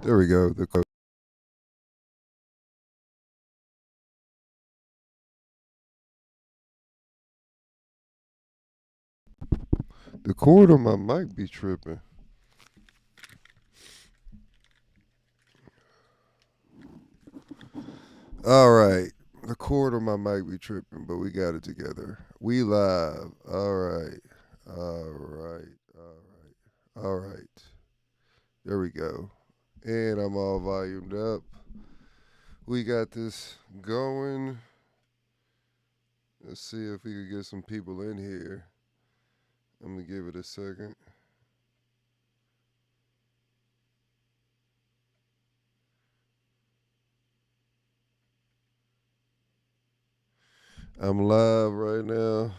There we go. The cord on my mic be tripping. All right. The cord on my mic be tripping, but we got it together. We live. All right. All right. All right. All right. There we go. And I'm all volumed up. We got this going. Let's see if we can get some people in here. I'm going to give it a second. I'm live right now.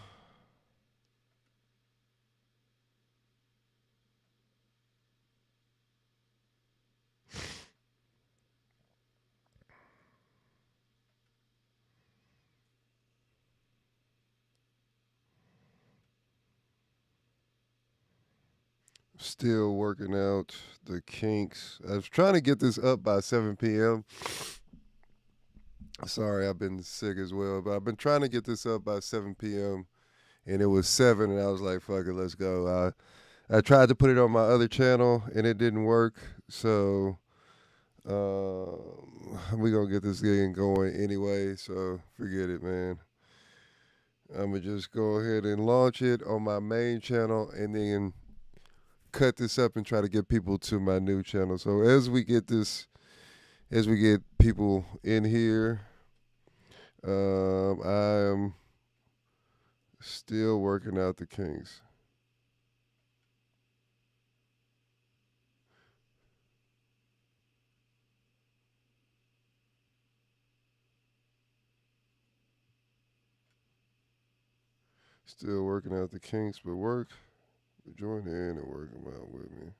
Still working out the kinks. I was trying to get this up by 7 p.m. Sorry, I've been sick as well, but I've been trying to get this up by 7 p.m. and it was 7, and I was like, fuck it, let's go. I tried to put it on my other channel, and it didn't work, so we're going to get this thing going anyway, so forget it, man. I'm going to just go ahead and launch it on my main channel and then cut this up and try to get people to my new channel. So as we get people in here, I am still working out the kinks. Still working out the kinks, but join in and work them out with me.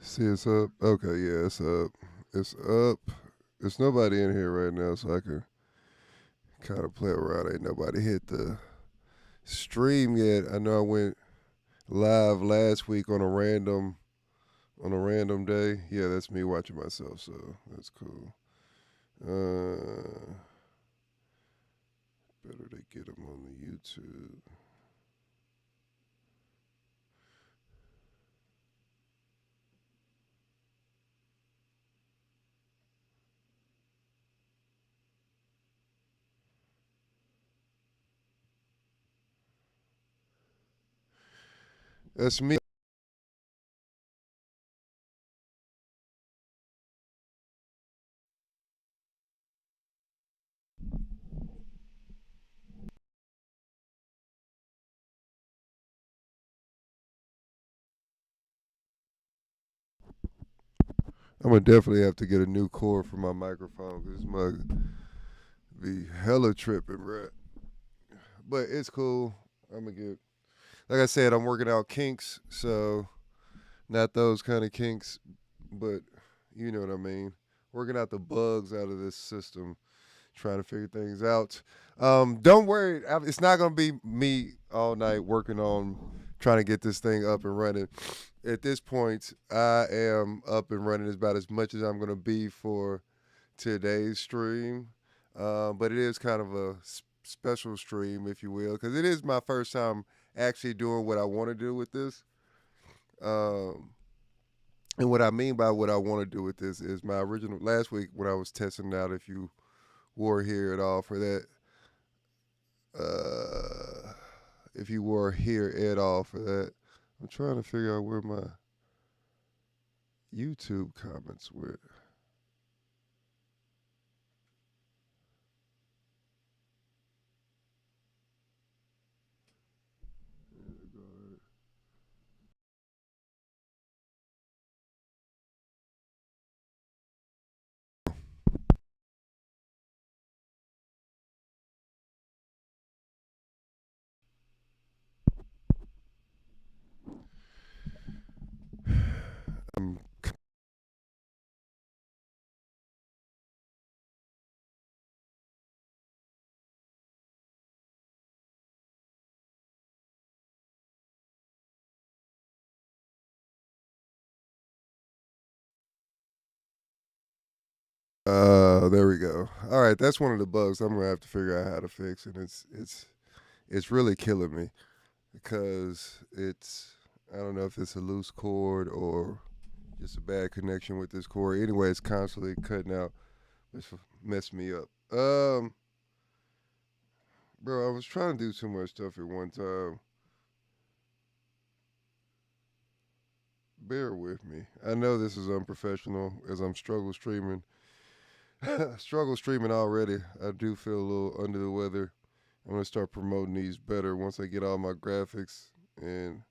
See, it's up. Okay, yeah, it's up. It's up. There's nobody in here right now, so I can kind of play around. Ain't nobody hit the stream yet. I know I went live last week on a random day. Yeah, that's me watching myself, so that's cool. Better to get them on the YouTube. That's me. I'm gonna definitely have to get a new cord for my microphone because this mug be hella tripping, bro. But it's cool. I'm gonna get, like I said, I'm working out kinks, so not those kind of kinks, but you know what I mean. Working out the bugs out of this system, trying to figure things out. Don't worry, it's not gonna be me all night working on trying to get this thing up and running. At this point, I am up and running about as much as I'm gonna be for today's stream. But it is kind of a special stream, if you will, because it is my first time actually doing what I want to do with this. Um, and what I mean by what I want to do with this is my original last week when I was testing out. If you were here at all for that, if you were here at all for that, I'm trying to figure out where my YouTube comments were. I'm There we go. All right, that's one of the bugs I'm gonna have to figure out how to fix, and it's really killing me because it's I don't know if it's a loose cord or just a bad connection with this cord. Anyway, it's constantly cutting out, which messed me up. Bro, I was trying to do too much stuff at one time. Bear with me. I know this is unprofessional as I'm struggle streaming. Struggle streaming already. I do feel a little under the weather. I'm gonna start promoting these better once I get all my graphics and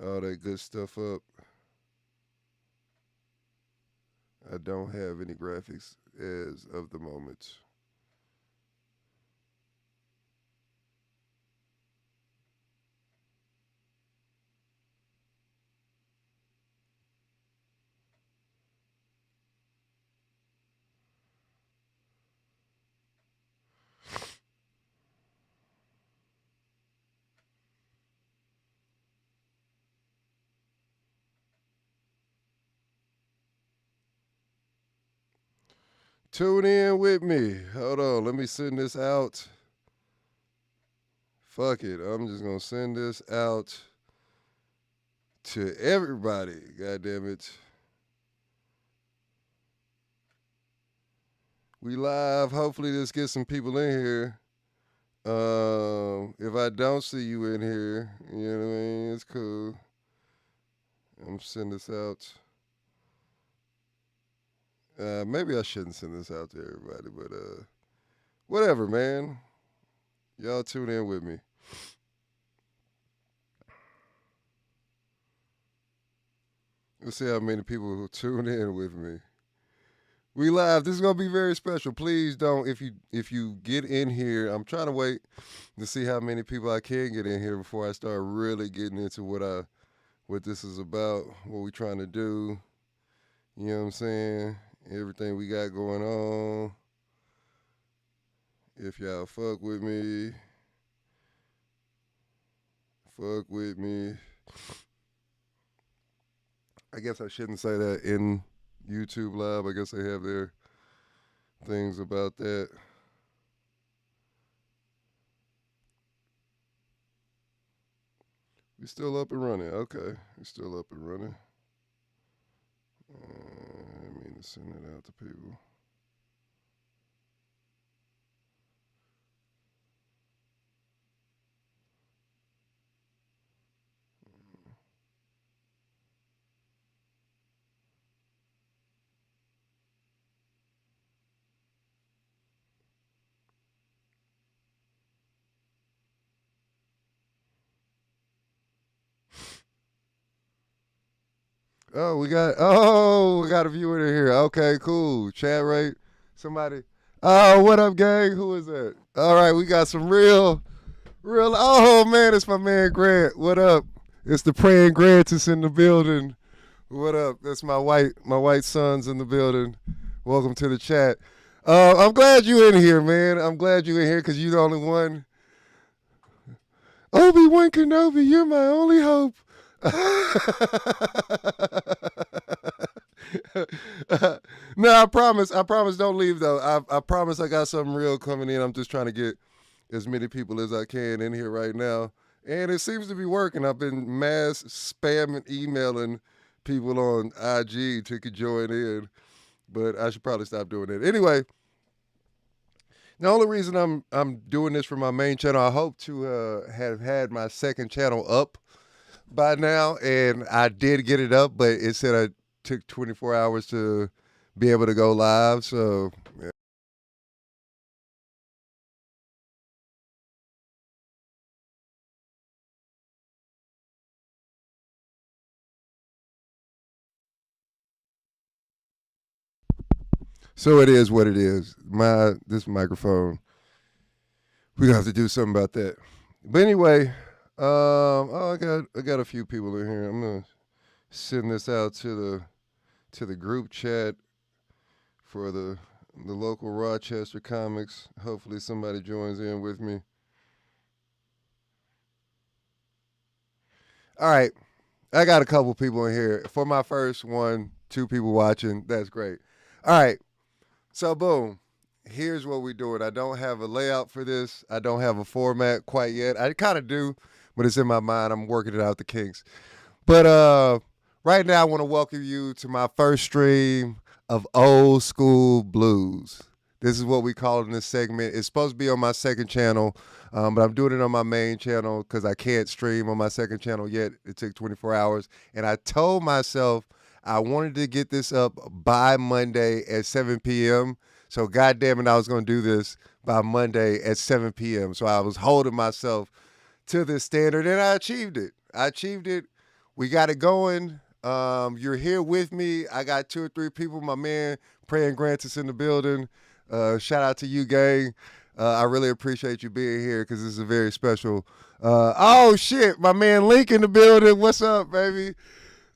all that good stuff up. I don't have any graphics as of the moment. Tune in with me. Hold on, let me send this out. Fuck it. I'm just gonna send this out to everybody. God damn it. We live. Hopefully this gets some people in here. If I don't see you in here, you know what I mean? It's cool. I'm sending this out. Maybe I shouldn't send this out to everybody, but whatever, man. Y'all tune in with me. Let's see how many people will tune in with me. We live. This is gonna be very special. Please don't if you get in here. I'm trying to wait to see how many people I can get in here before I start really getting into what this is about, what we trying to do. You know what I'm saying? Everything we got going on. If y'all fuck with me. I guess I shouldn't say that in YouTube Live. I guess they have their things about that. We still up and running. Okay, we still up and running. I mean to send it out to people. We got a viewer in here. Okay, cool. Chat rate. Somebody. Oh, what up, gang? Who is that? All right, we got some real. Oh man, it's my man Grant. What up? It's the praying Grant is in the building. What up? That's my white sons in the building. Welcome to the chat. I'm glad you in here, man. I'm glad you in here because you're the only one. Obi-Wan Kenobi, you're my only hope. No, I promise. I promise. Don't leave though. I promise. I got something real coming in. I'm just trying to get as many people as I can in here right now, and it seems to be working. I've been mass spamming, emailing people on IG to join in, but I should probably stop doing it. Anyway, the only reason I'm doing this for my main channel, I hope to have had my second channel up by now, and I did get it up, but it said I took 24 hours to be able to go live. So, yeah. So it is what it is. This microphone, we have to do something about that. But anyway, I got a few people in here. I'm gonna send this out to the group chat for the local Rochester comics. Hopefully somebody joins in with me. All right, I got a couple people in here for my first one. Two people watching. That's great. All right. So boom, here's what we're doing. I don't have a layout for this. I don't have a format quite yet. I kind of do, but it's in my mind. I'm working it out the kinks. But right now I want to welcome you to my first stream of old school blues. This is what we call it in this segment. It's supposed to be on my second channel, but I'm doing it on my main channel because I can't stream on my second channel yet. It took 24 hours. And I told myself I wanted to get this up by Monday at 7 p.m. So, God damn it, I was going to do this by Monday at 7 p.m. So, I was holding myself to this standard and I achieved it. We got it going. You're here with me. I got 2 or 3 people. My man, Praying Grants is in the building. Shout out to you, gang. I really appreciate you being here because this is a very special. Oh, shit. My man Link in the building. What's up, baby?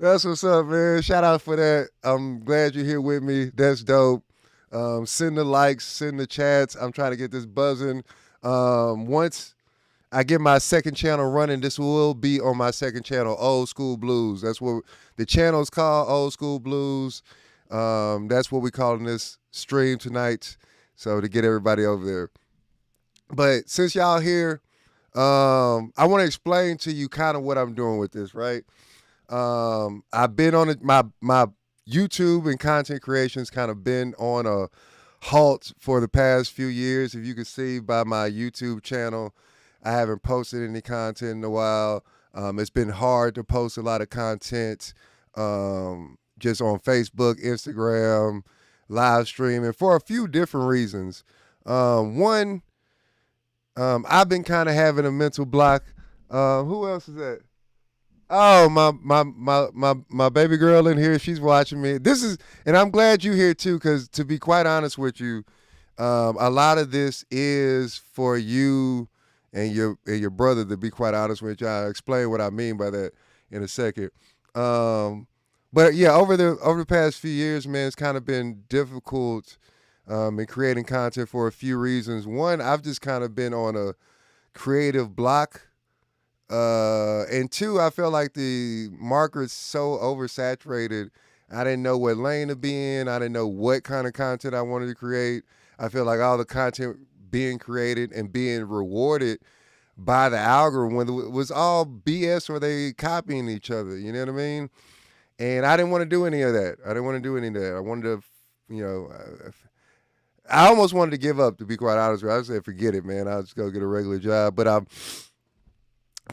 That's what's up, man. Shout out for that. I'm glad you're here with me. That's dope. Send the likes, send the chats. I'm trying to get this buzzing. Once I get my second channel running, this will be on my second channel, Old School Blues. That's what the channel's called, Old School Blues. That's what we call in this stream tonight. So to get everybody over there. But since y'all here, I want to explain to you kind of what I'm doing with this, right? I've been on my YouTube and content creations kind of been on a halt for the past few years. If you can see by my YouTube channel, I haven't posted any content in a while. It's been hard to post a lot of content just on Facebook, Instagram, live streaming for a few different reasons. One, I've been kind of having a mental block. Who else is that? Oh, my baby girl in here, she's watching me. And I'm glad you're here too, because to be quite honest with you, a lot of this is for you and your brother. To be quite honest with you, I'll explain what I mean by that in a second. But yeah, over the past few years, man, it's kind of been difficult in creating content for a few reasons. One, I've just kind of been on a creative block. And 2, I felt like the market's so oversaturated. I didn't know what lane to be in. I didn't know what kind of content I wanted to create. I feel like all the content being created and being rewarded by the algorithm was all BS or they copying each other. You know what I mean? And I didn't want to do any of that. I wanted to, I almost wanted to give up, to be quite honest with you. I said, forget it, man. I'll just go get a regular job. But I'm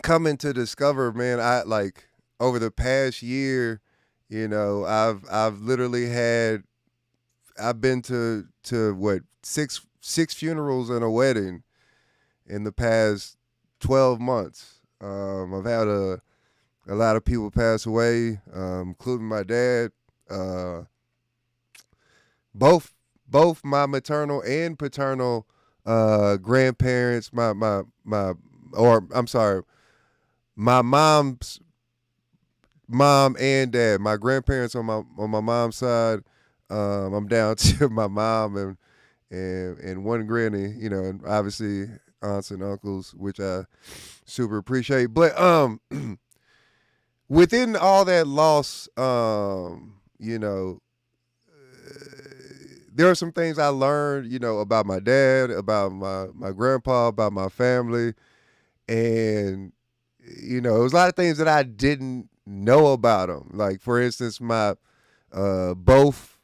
coming to discover, man, I like over the past year, I've literally I've been to what, six funerals and a wedding in the past 12 months. I've had a lot of people pass away, including my dad. Both my maternal and paternal grandparents, my mom's mom and dad, my grandparents on my mom's side. I'm down to my mom and one granny, and obviously aunts and uncles, which I super appreciate. But within all that loss, there are some things I learned, about my dad, about my grandpa, about my family, and it was a lot of things that I didn't know about them. Like, for instance, my both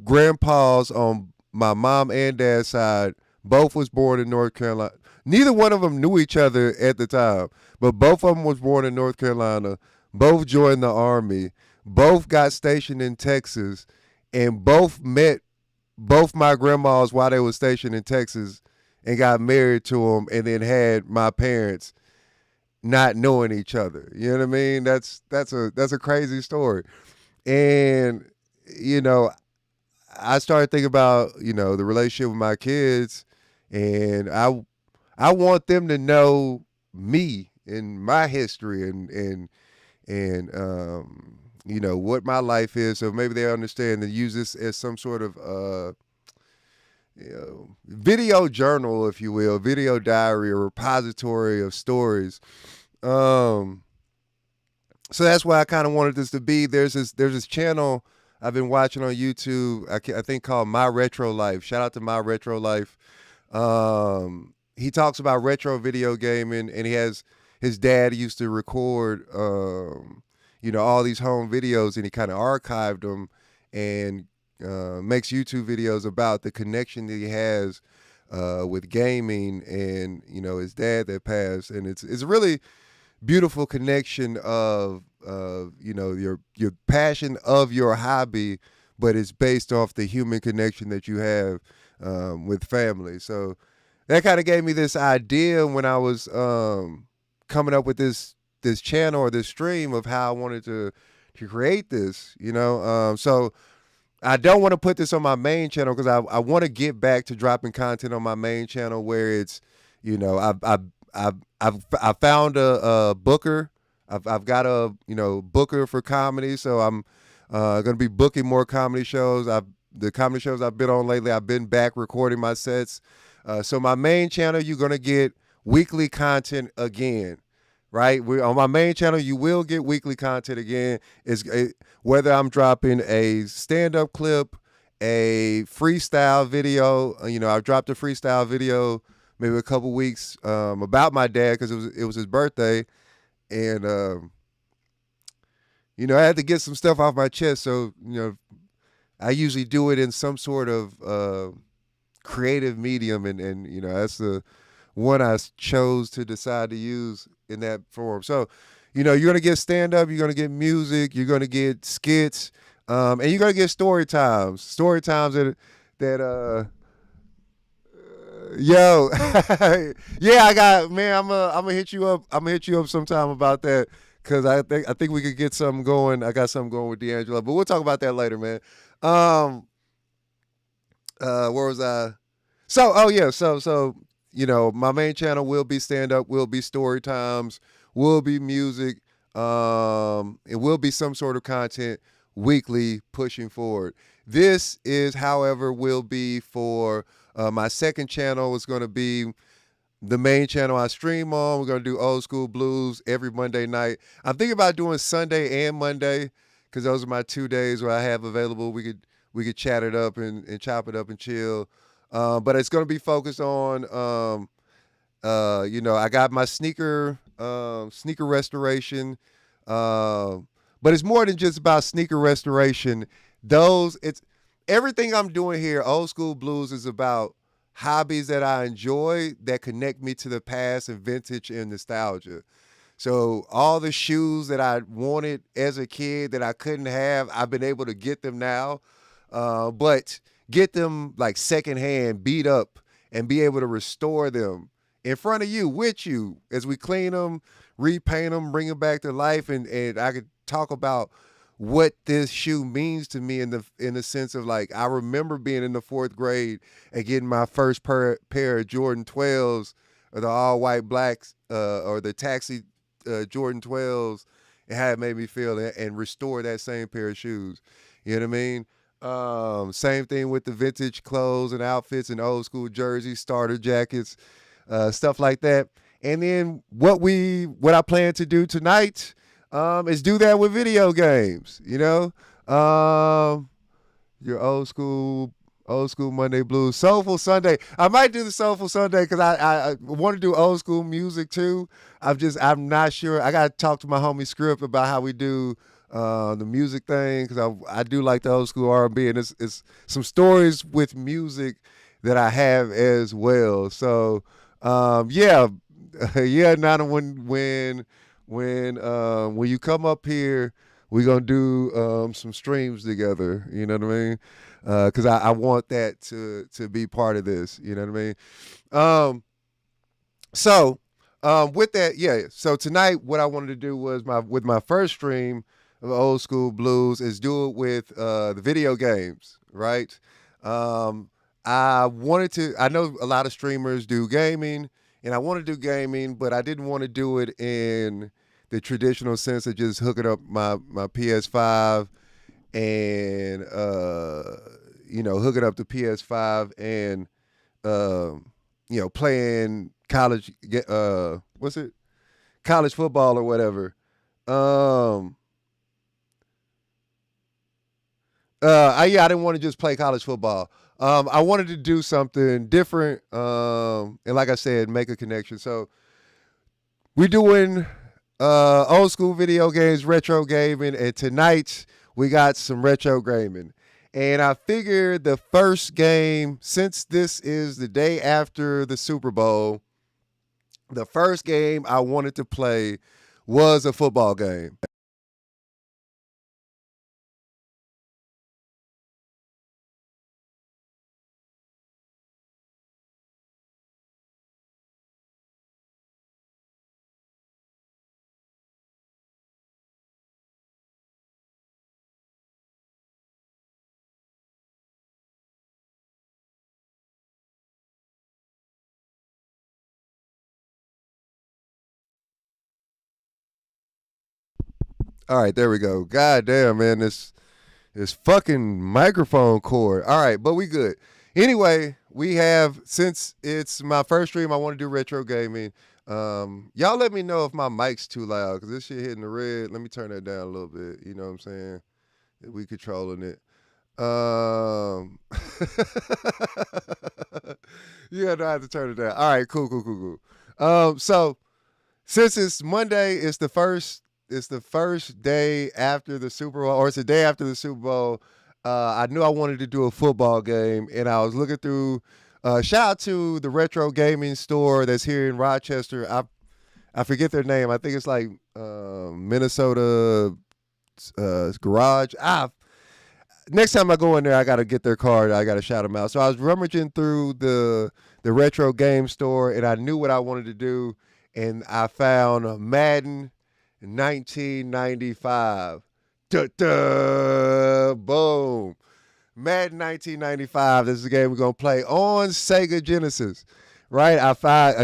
grandpas on my mom and dad's side, both was born in North Carolina. Neither one of them knew each other at the time, but both of them was born in North Carolina. Both joined the Army. Both got stationed in Texas, and both met both my grandmas while they were stationed in Texas and got married to them, and then had my parents not knowing each other. You know what I mean? That's a crazy story. And I started thinking about, the relationship with my kids, and I want them to know me and my history and what my life is, so maybe they understand and use this as some sort of video journal, if you will, video diary or repository of stories. So that's why I kind of wanted this to be. There's this channel I've been watching on YouTube. I think called My Retro Life. Shout out to My Retro Life. He talks about retro video gaming, and he has his dad used to record, all these home videos, and he kind of archived them and makes YouTube videos about the connection that he has with gaming, and his dad that passed, and it's a really beautiful connection of your passion of your hobby, but it's based off the human connection that you have with family. So that kind of gave me this idea when I was coming up with this channel or this stream of how I wanted to create this. So I don't want to put this on my main channel because I want to get back to dropping content on my main channel where it's, I've found a booker. I've got a booker for comedy, so I'm gonna be booking more comedy shows. The comedy shows I've been on lately, I've been back recording my sets. So my main channel, you're gonna get weekly content again, right? On my main channel, you will get weekly content again. Whether I'm dropping a stand-up clip, a freestyle video. I've dropped a freestyle video maybe a couple weeks about my dad because it was his birthday, and I had to get some stuff off my chest. So I usually do it in some sort of creative medium, and that's the one I chose to decide to use in that form. So you're gonna get stand up, you're gonna get music, you're gonna get skits, and you're gonna get story times that yo, yeah, I'm gonna hit you up. I'm gonna hit you up sometime about that because I think we could get something going. I got something going with D'Angelo, but we'll talk about that later, man. Where was I? So my main channel will be stand up, will be story times, will be music, it will be some sort of content weekly pushing forward. This is, however, will be for my second channel. Is going to be the main channel I stream on. We're going to do Old School Blues every Monday night. I'm thinking about doing Sunday and Monday because those are my 2 days where I have available. We could chat it up and chop it up and chill. But it's going to be focused on, I got my sneaker restoration. But it's more than just about sneaker restoration. It's everything I'm doing here. Old School Blues is about hobbies that I enjoy that connect me to the past and vintage and nostalgia. So all the shoes that I wanted as a kid that I couldn't have, I've been able to get them now. But get them like secondhand, beat up, and be able to restore them in front of you, with you, as we clean them, repaint them, bring them back to life, and I could talk about what this shoe means to me in the sense of, like, I remember being in the 4th grade and getting my first pair of Jordan 12s, or the all white blacks, or the taxi Jordan 12s, and how it made me feel, and restore that same pair of shoes. You know what I mean? Same thing with the vintage clothes and outfits and old school jerseys, starter jackets, stuff like that. And then what I plan to do tonight is do that with video games. Your old school Monday blues, Soulful Sunday. I might do the Soulful Sunday because I want to do old school music too. I'm not sure. I got to talk to my homie Script about how we do the music thing, because I do like the old school R&B, and it's some stories with music that I have as well. So yeah, Nana, when you come up here, we're gonna do some streams together. You know what I mean? Because I want that to be part of this. You know what I mean? So with that, yeah. So tonight, what I wanted to do was with my first stream of Old School Blues is do it with the video games, right? I know a lot of streamers do gaming, and I want to do gaming, but I didn't want to do it in the traditional sense of just hooking up my PS5 and hooking up the PS5 and playing college football or whatever. I didn't want to just play college football. I wanted to do something different, and like I said, make a connection. So we doing old school video games, retro gaming, and tonight we got some retro gaming. And I figured the first game, since this is the day after the Super Bowl, the first game I wanted to play was a football game. All right, there we go. God damn, man, this fucking microphone cord. All right, but we good. Anyway, we have, since it's my first stream, I want to do retro gaming. Y'all let me know if my mic's too loud because this shit hitting the red. Let me turn that down a little bit. You know what I'm saying? We controlling it. Um, yeah, no, I have to turn it down. All right, cool. So since it's Monday, it's the first. It's the first day after the Super Bowl, or it's the day after the Super Bowl. I knew I wanted to do a football game, and I was looking through. Shout out to the retro gaming store that's here in Rochester. I forget their name. I think it's like Minnesota Garage. Next time I go in there, I gotta get their card. I gotta shout them out. So I was rummaging through the retro game store, and I knew what I wanted to do, and I found Madden 1995. Duh, boom. Madden 1995. This is a game we're gonna play on Sega Genesis. Right? I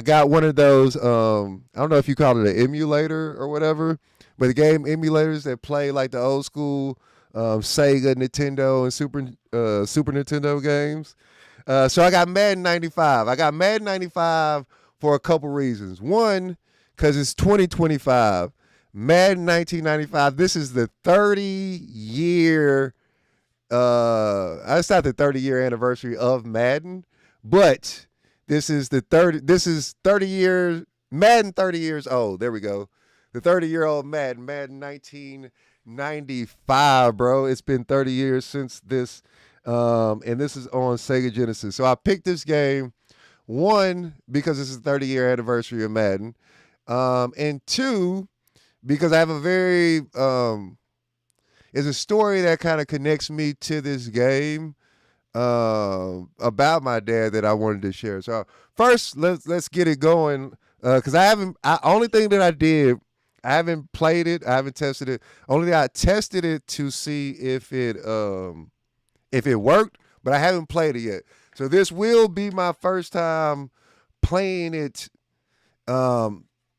got one of those. I don't know if you call it an emulator or whatever, but the game emulators that play like the old school Sega, Nintendo, and Super Nintendo games. So I got Madden 95. I got Madden 95 for a couple reasons. One, because it's 2025. Madden 1995. This is the 30-year. It's not the 30-year anniversary of Madden, but this is the 30. This is 30 years. Madden 30 years old. There we go. The 30-year-old Madden 1995, bro. It's been 30 years since this, and this is on Sega Genesis. So I picked this game, one, because this is the 30-year anniversary of Madden, and two, because I have a very it's a story that kind of connects me to this game about my dad that I wanted to share. So first, let's get it going because only thing that I did, I haven't played it, I haven't tested it. Only thing I tested it to see if it worked, but I haven't played it yet. So this will be my first time playing it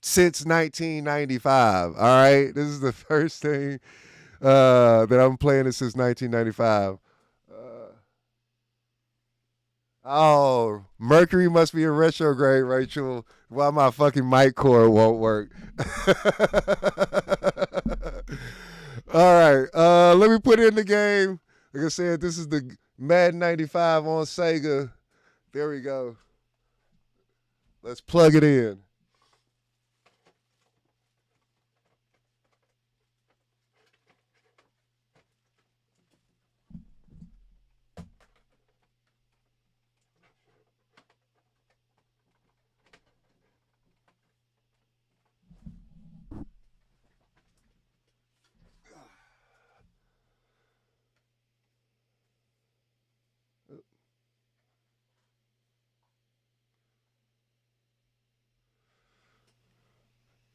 since 1995. All right, this is the first thing that I'm playing it since 1995. Oh, Mercury must be in retrograde, Rachel. Why my fucking mic cord won't work. All right, let me put in the game. Like I said, this is the Madden 95 on Sega. There we go. Let's plug it in.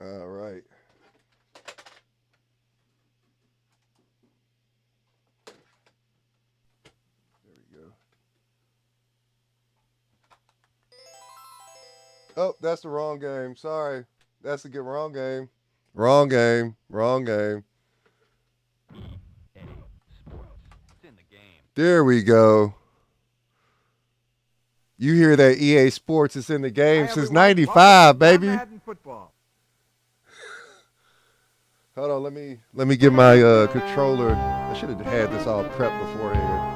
All right. There we go. Oh, that's the wrong game. Sorry. That's the wrong game. Wrong game. Wrong game. There we go. You hear that EA Sports is in the game since 95, baby. Madden football. Hold on, let me get my controller. I should have had this all prepped beforehand.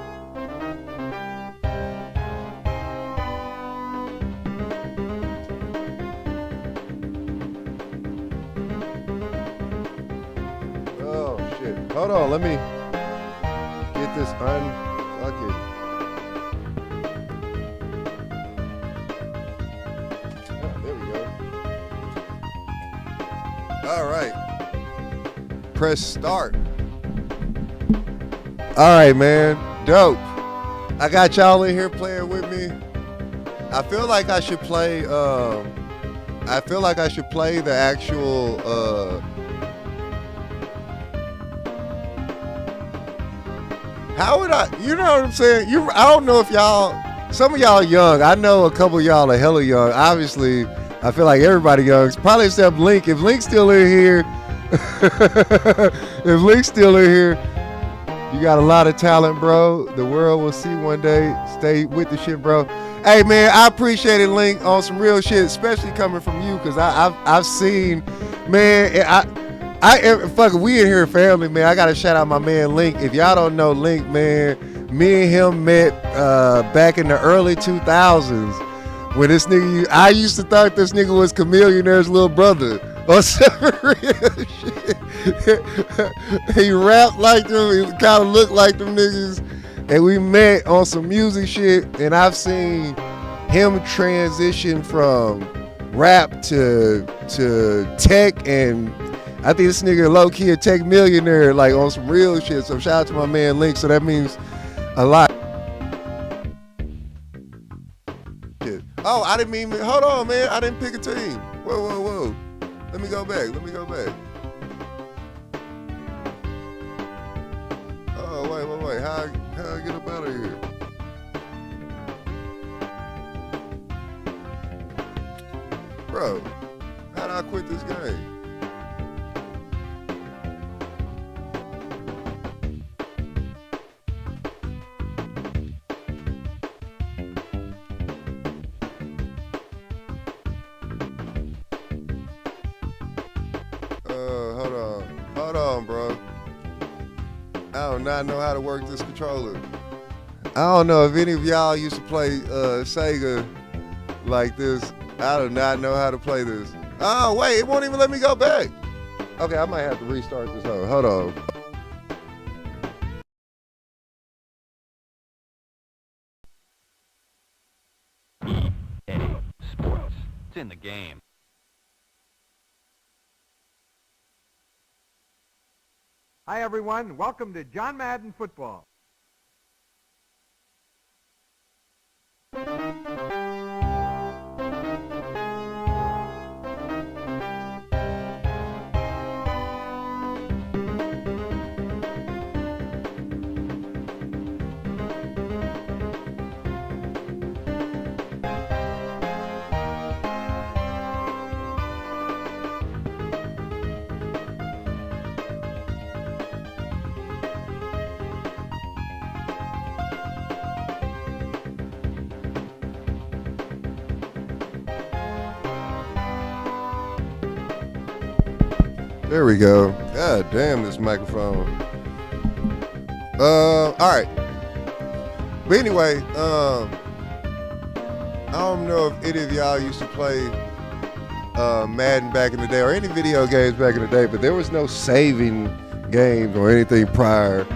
Oh shit! Hold on, let me get this unfucking. Oh, there we go. All right. Press start. All right, man. Dope. I got y'all in here playing with me. I feel like I should play. I feel like I should play the actual. How would I? You know what I'm saying? I don't know if y'all. Some of y'all young. I know a couple of y'all are hella young. Obviously, I feel like everybody young. Probably except Link. If Link's still in here. If Link's still in here, you got a lot of talent, bro. The world will see one day. Stay with the shit, bro. Hey, man, I appreciate it, Link, on some real shit, especially coming from you, because I've seen, man, fuck, we in here family, man. I got to shout out my man, Link. If y'all don't know Link, man, me and him met back in the early 2000s when this nigga, I used to think this nigga was Chameleonaire's little brother. Or some real shit. He rapped like them. He kind of looked like them niggas. And we met on some music shit. And I've seen him transition from rap to tech. And I think this nigga low key a tech millionaire, like on some real shit. So shout out to my man Link. So that means a lot. Shit. Oh, I didn't mean. Hold on, man. I didn't pick a team. Whoa. Let me go back. Oh, wait. How I get up out of here? Bro, how did I quit this game? Hold on, bro. I do not know how to work this controller. I don't know if any of y'all used to play Sega like this. I do not know how to play this. Oh, wait, it won't even let me go back. Okay, I might have to restart this whole. Hold on. EA Sports. It's in the game. Hi, everyone. Welcome to John Madden Football. There we go. God damn this microphone. All right. But anyway, I don't know if any of y'all used to play Madden back in the day or any video games back in the day, but there was no saving games or anything prior.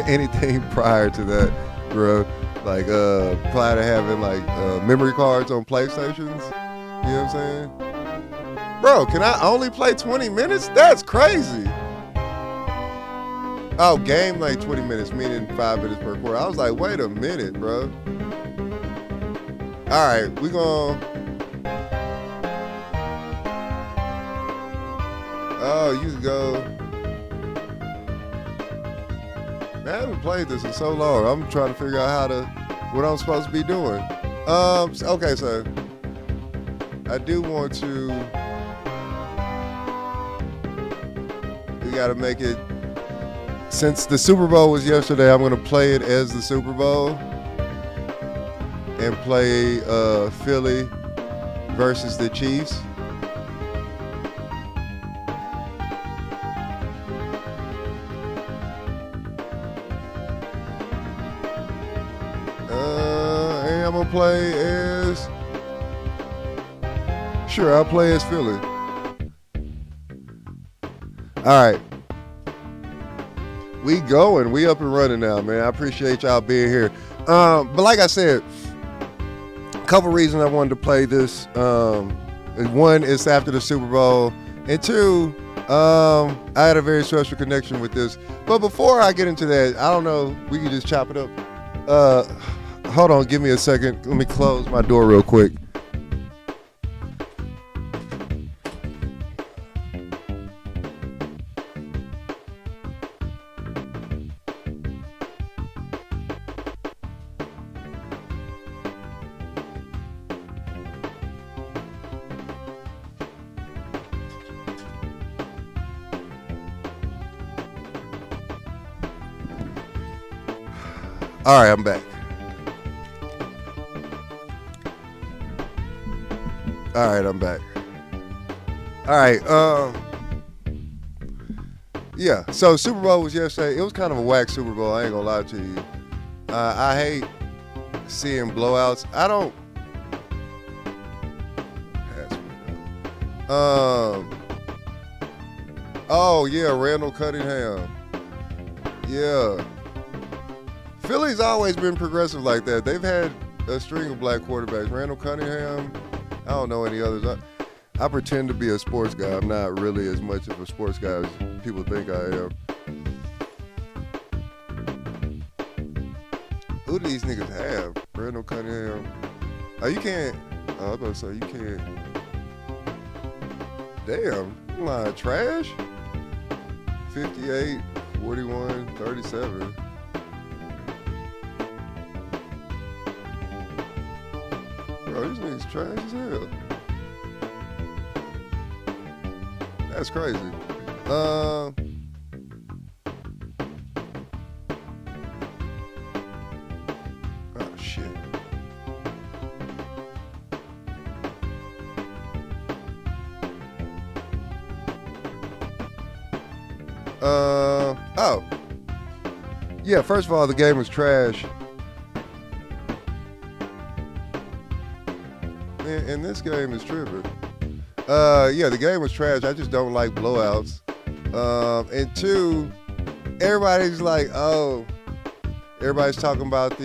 Anything prior to that, bro. Like prior to having like memory cards on PlayStations. You know what I'm saying? Bro, can I only play 20 minutes? That's crazy. Oh, game like 20 minutes, meaning 5 minutes per quarter. I was like, wait a minute, bro. All right, we gonna. Oh, you can go. Man, I haven't played this in so long. I'm trying to figure out what I'm supposed to be doing. Okay, so I do want to. We got to make it. Since the Super Bowl was yesterday, I'm going to play it as the Super Bowl and play Philly versus the Chiefs. gonna play as. Sure, I'll play as Philly. All right. We going. We up and running now, man. I appreciate y'all being here. But like I said, a couple reasons I wanted to play this. One, it's after the Super Bowl. And two, I had a very special connection with this. But before I get into that, I don't know, we can just chop it up. Hold on, give me a second. Let me close my door real quick. All right, I'm back. All right, I'm back. All right, yeah. So Super Bowl was yesterday. It was kind of a whack Super Bowl. I ain't gonna lie to you. I hate seeing blowouts. I don't. Oh yeah, Randall Cunningham. Yeah. Philly's always been progressive like that. They've had a string of black quarterbacks. Randall Cunningham. I don't know any others. I pretend to be a sports guy. I'm not really as much of a sports guy as people think I am. Who do these niggas have? Randall Cunningham. Oh, you can't. Oh, I was about to say you can't. Damn. Line trash. 58, 41, 37. Bro, these niggas trash as hell. That's crazy. Oh shit. Oh. Yeah, first of all, the game was trash. And this game is tripping. Yeah, the game was trash. I just don't like blowouts. And two, everybody's like, oh, everybody's talking about the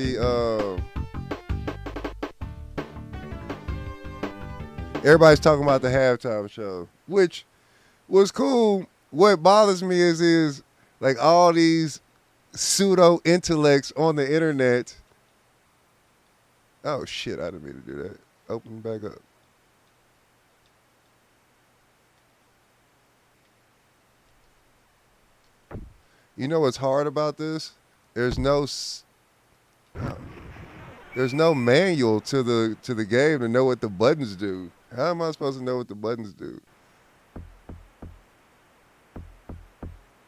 halftime show, which was cool. What bothers me is like all these pseudo intellects on the internet. Oh shit, I didn't mean to do that. Open back up. You know what's hard about this? There's no manual to the game to know what the buttons do. How am I supposed to know what the buttons do?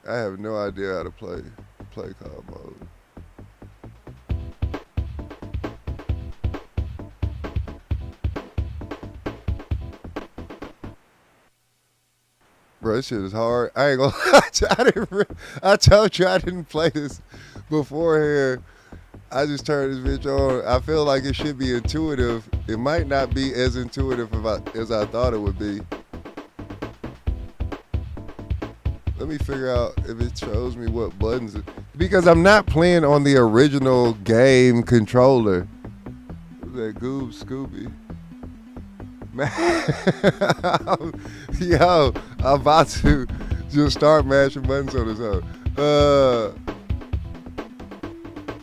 I have no idea how to play call mode. Bro, this shit is hard. I ain't gonna I told you I didn't play this beforehand. I just turned this bitch on. I feel like it should be intuitive. It might not be as intuitive as I thought it would be. Let me figure out if it shows me what buttons. Because I'm not playing on the original game controller. That Goob Scooby. Man, yo, I'm about to just start mashing buttons on this hoe.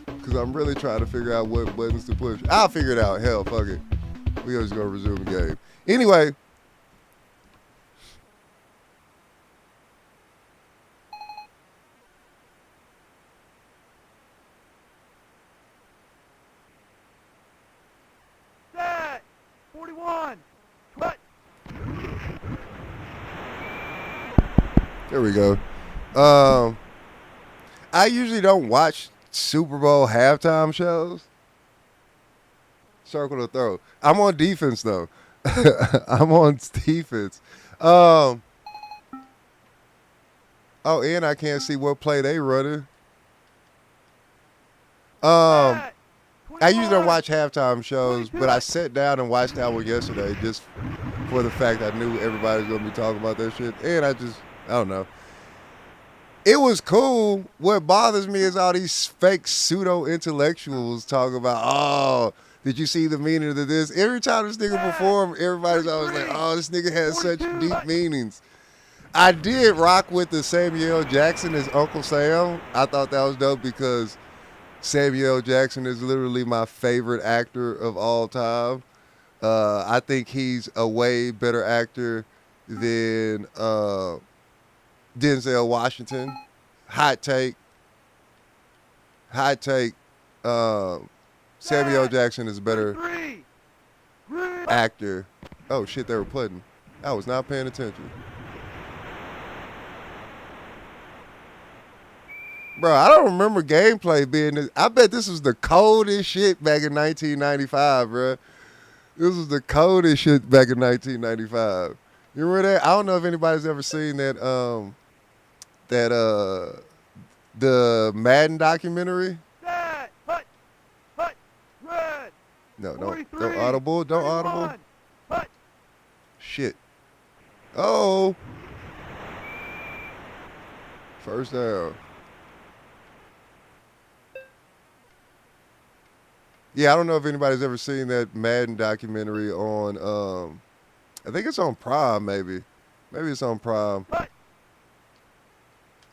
Because I'm really trying to figure out what buttons to push. I'll figure it out. Hell, fuck it. We're just going to resume the game. Anyway. Set! 41! Cut! There we go. I usually don't watch Super Bowl halftime shows. Circle the throw. I'm on defense though. I'm on defense. Oh, and I can't see what play they running. Set! I usually don't watch halftime shows, but I sat down and watched that one yesterday just for the fact I knew everybody's gonna be talking about that shit, and I don't know. It was cool. What bothers me is all these fake pseudo intellectuals talking about, oh, did you see the meaning of this? Every time this nigga perform, everybody's always like, oh, this nigga has such deep meanings. I did rock with the Samuel Jackson as Uncle Sam. I thought that was dope because Samuel Jackson is literally my favorite actor of all time. I think he's a way better actor than Denzel Washington. Hot take. Samuel Jackson is a better actor. Oh shit, they were putting. I was not paying attention. Bro, I don't remember gameplay being this. I bet this was the coldest shit back in 1995, bro. This was the coldest shit back in 1995. You remember that? I don't know if anybody's ever seen that the Madden documentary. No, don't audible. Don't audible. Shit. Oh. First down. Yeah, I don't know if anybody's ever seen that Madden documentary on, I think it's on Prime, maybe. Maybe it's on Prime.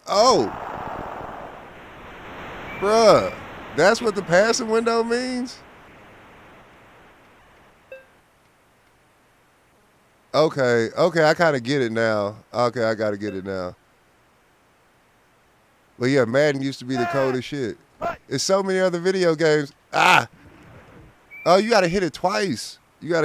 Oh. Bruh, that's what the passing window means? Okay, I kind of get it now. Okay, I got to get it now. But yeah, Madden used to be the coldest shit. There's so many other video games. Ah! Oh, you got to hit it twice. Yeah,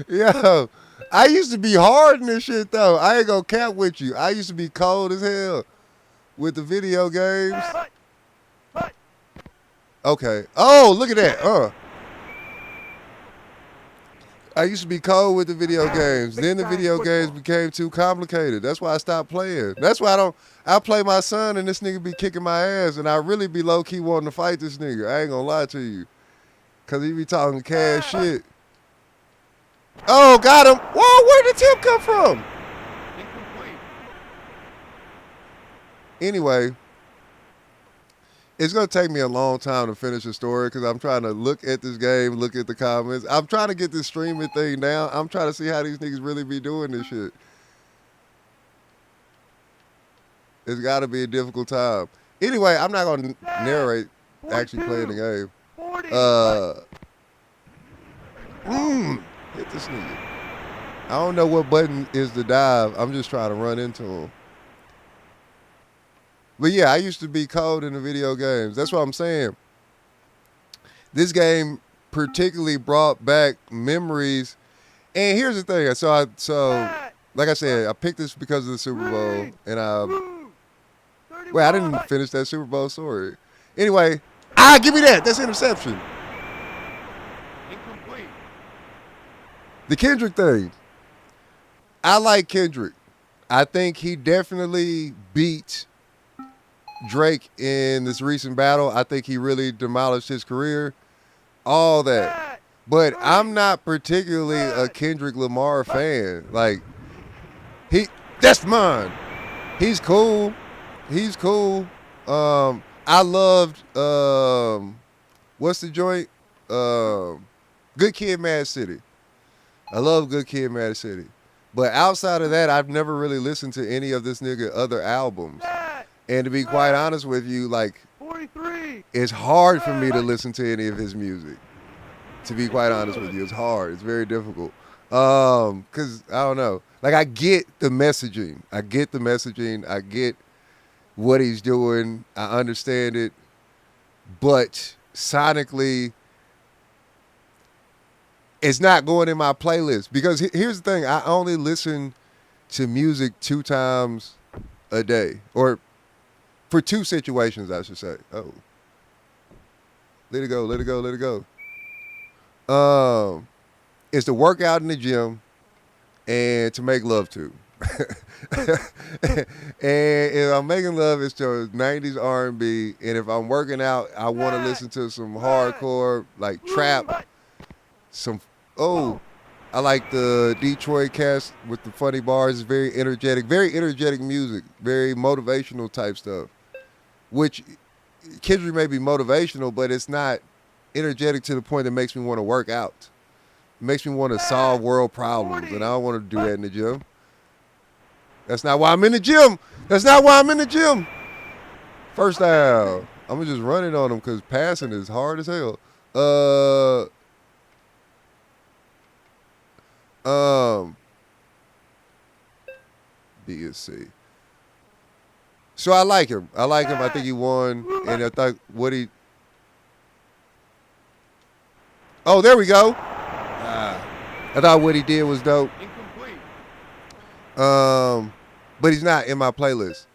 yo, I used to be hard in this shit, though. I ain't gonna cap with you. I used to be cold as hell with the video games. Okay. Oh, look at that. I used to be cold with the video games. Then the video games became too complicated. That's why I stopped playing. That's why I play my son and this nigga be kicking my ass and I really be low-key wanting to fight this nigga. I ain't gonna lie to you. Cause he be talking cash shit. Oh, got him. Whoa, where did the tip come from? Anyway, it's going to take me a long time to finish the story because I'm trying to look at this game, look at the comments. I'm trying to get this streaming thing down. I'm trying to see how these niggas really be doing this shit. It's got to be a difficult time. Anyway, I'm not going to narrate actually playing the game. Hit this nigga. I don't know what button is the dive. I'm just trying to run into him. But yeah, I used to be cold in the video games. That's what I'm saying. This game particularly brought back memories. And here's the thing. So like I said, I picked this because of the Super Bowl. And I didn't finish that Super Bowl story. Anyway, give me that. That's interception. Incomplete. The Kendrick thing. I like Kendrick. I think he definitely beat Drake in this recent battle. I think he really demolished his career. All that. But I'm not particularly a Kendrick Lamar fan. Like, that's mine. He's cool. I loved, what's the joint? Good Kid, Mad City. I love Good Kid, Mad City. But outside of that, I've never really listened to any of this nigga other albums. And to be quite honest with you, like, 43. It's hard for me to listen to any of his music. To be quite honest with you, it's hard. It's very difficult. Because, I don't know. Like, I get the messaging. I get what he's doing. I understand it. But sonically, it's not going in my playlist. Because here's the thing. I only listen to music 2 times a day. Or for 2 situations, I should say. Oh. Let it go. It's to work out in the gym and to make love to. and if I'm making love, it's to 90s R&B. And if I'm working out, I want to listen to some hardcore, like trap. Some I like the Detroit cast with the funny bars. It's very energetic music, very motivational type stuff. Which Kendrick may be motivational, but it's not energetic to the point that makes me want to work out. It makes me want to solve world problems, and I don't want to do that in the gym. That's not why I'm in the gym. First down. I'm just running on them because passing is hard as hell. B and C. So I like him. I think he won, and I thought what he. Oh, there we go. I thought what he did was dope. Incomplete. But he's not in my playlist.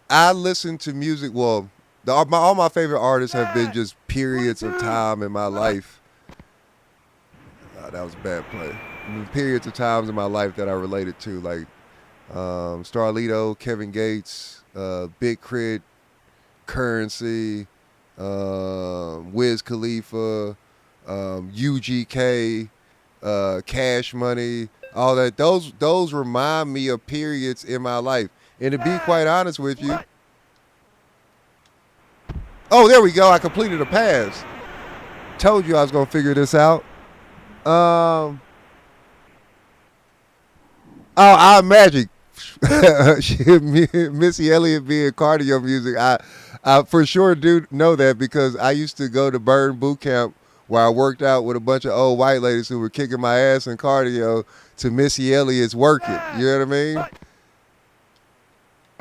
I listen to music. Well, all my favorite artists have been just periods of time in my life. That was a bad play. Periods of times in my life that I related to, like Starlito, Kevin Gates, Big Crit, Currency, Wiz Khalifa, UGK, Cash Money, all that. Those remind me of periods in my life. And to be quite honest with you, oh, there we go. I completed a pass. Told you I was gonna figure this out. I imagine Missy Elliott being cardio music. I for sure do know that because I used to go to Burn Boot Camp where I worked out with a bunch of old white ladies who were kicking my ass in cardio to Missy Elliott's Work It. You know what I mean?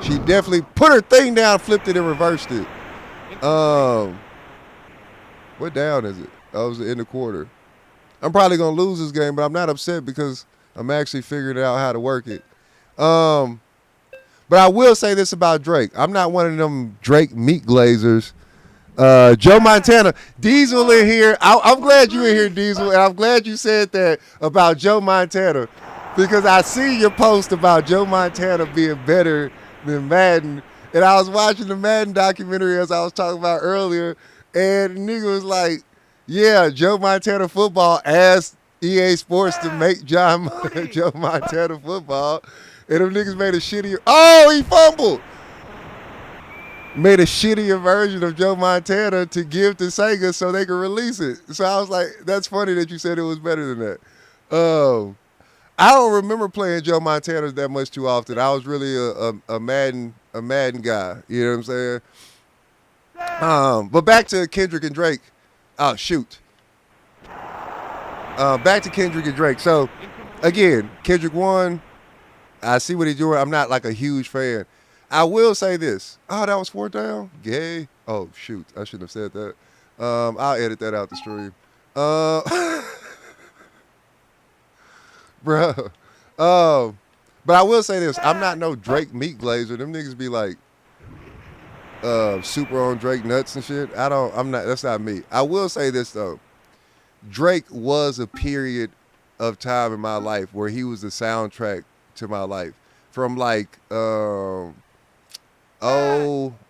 She definitely put her thing down, flipped it, and reversed it. What down is it? I was in the quarter. I'm probably going to lose this game, but I'm not upset because I'm actually figuring out how to work it. But I will say this about Drake. I'm not one of them Drake meat glazers. Joe Montana, Diesel in here. I'm glad you in here, Diesel, and I'm glad you said that about Joe Montana because I see your post about Joe Montana being better than Madden, and I was watching the Madden documentary as I was talking about earlier, and the nigga was like, yeah, Joe Montana football asked EA Sports to make Joe Montana football, and them niggas made a shittier. Oh, he fumbled. Made a shittier version of Joe Montana to give to Sega so they could release it. So I was like, that's funny that you said it was better than that. I don't remember playing Joe Montana that much too often. I was really a Madden guy. You know what I'm saying? But back to Kendrick and Drake. Oh, shoot. Back to Kendrick and Drake. So, again, Kendrick won. I see what he's doing. I'm not like a huge fan. I will say this. Oh, that was fourth down? Gay. Oh, shoot. I shouldn't have said that. I'll edit that out the stream. Bro. But I will say this. I'm not no Drake meat glazer. Them niggas be like super on Drake nuts and shit. That's not me. I will say this though. Drake was a period of time in my life where he was the soundtrack to my life. From like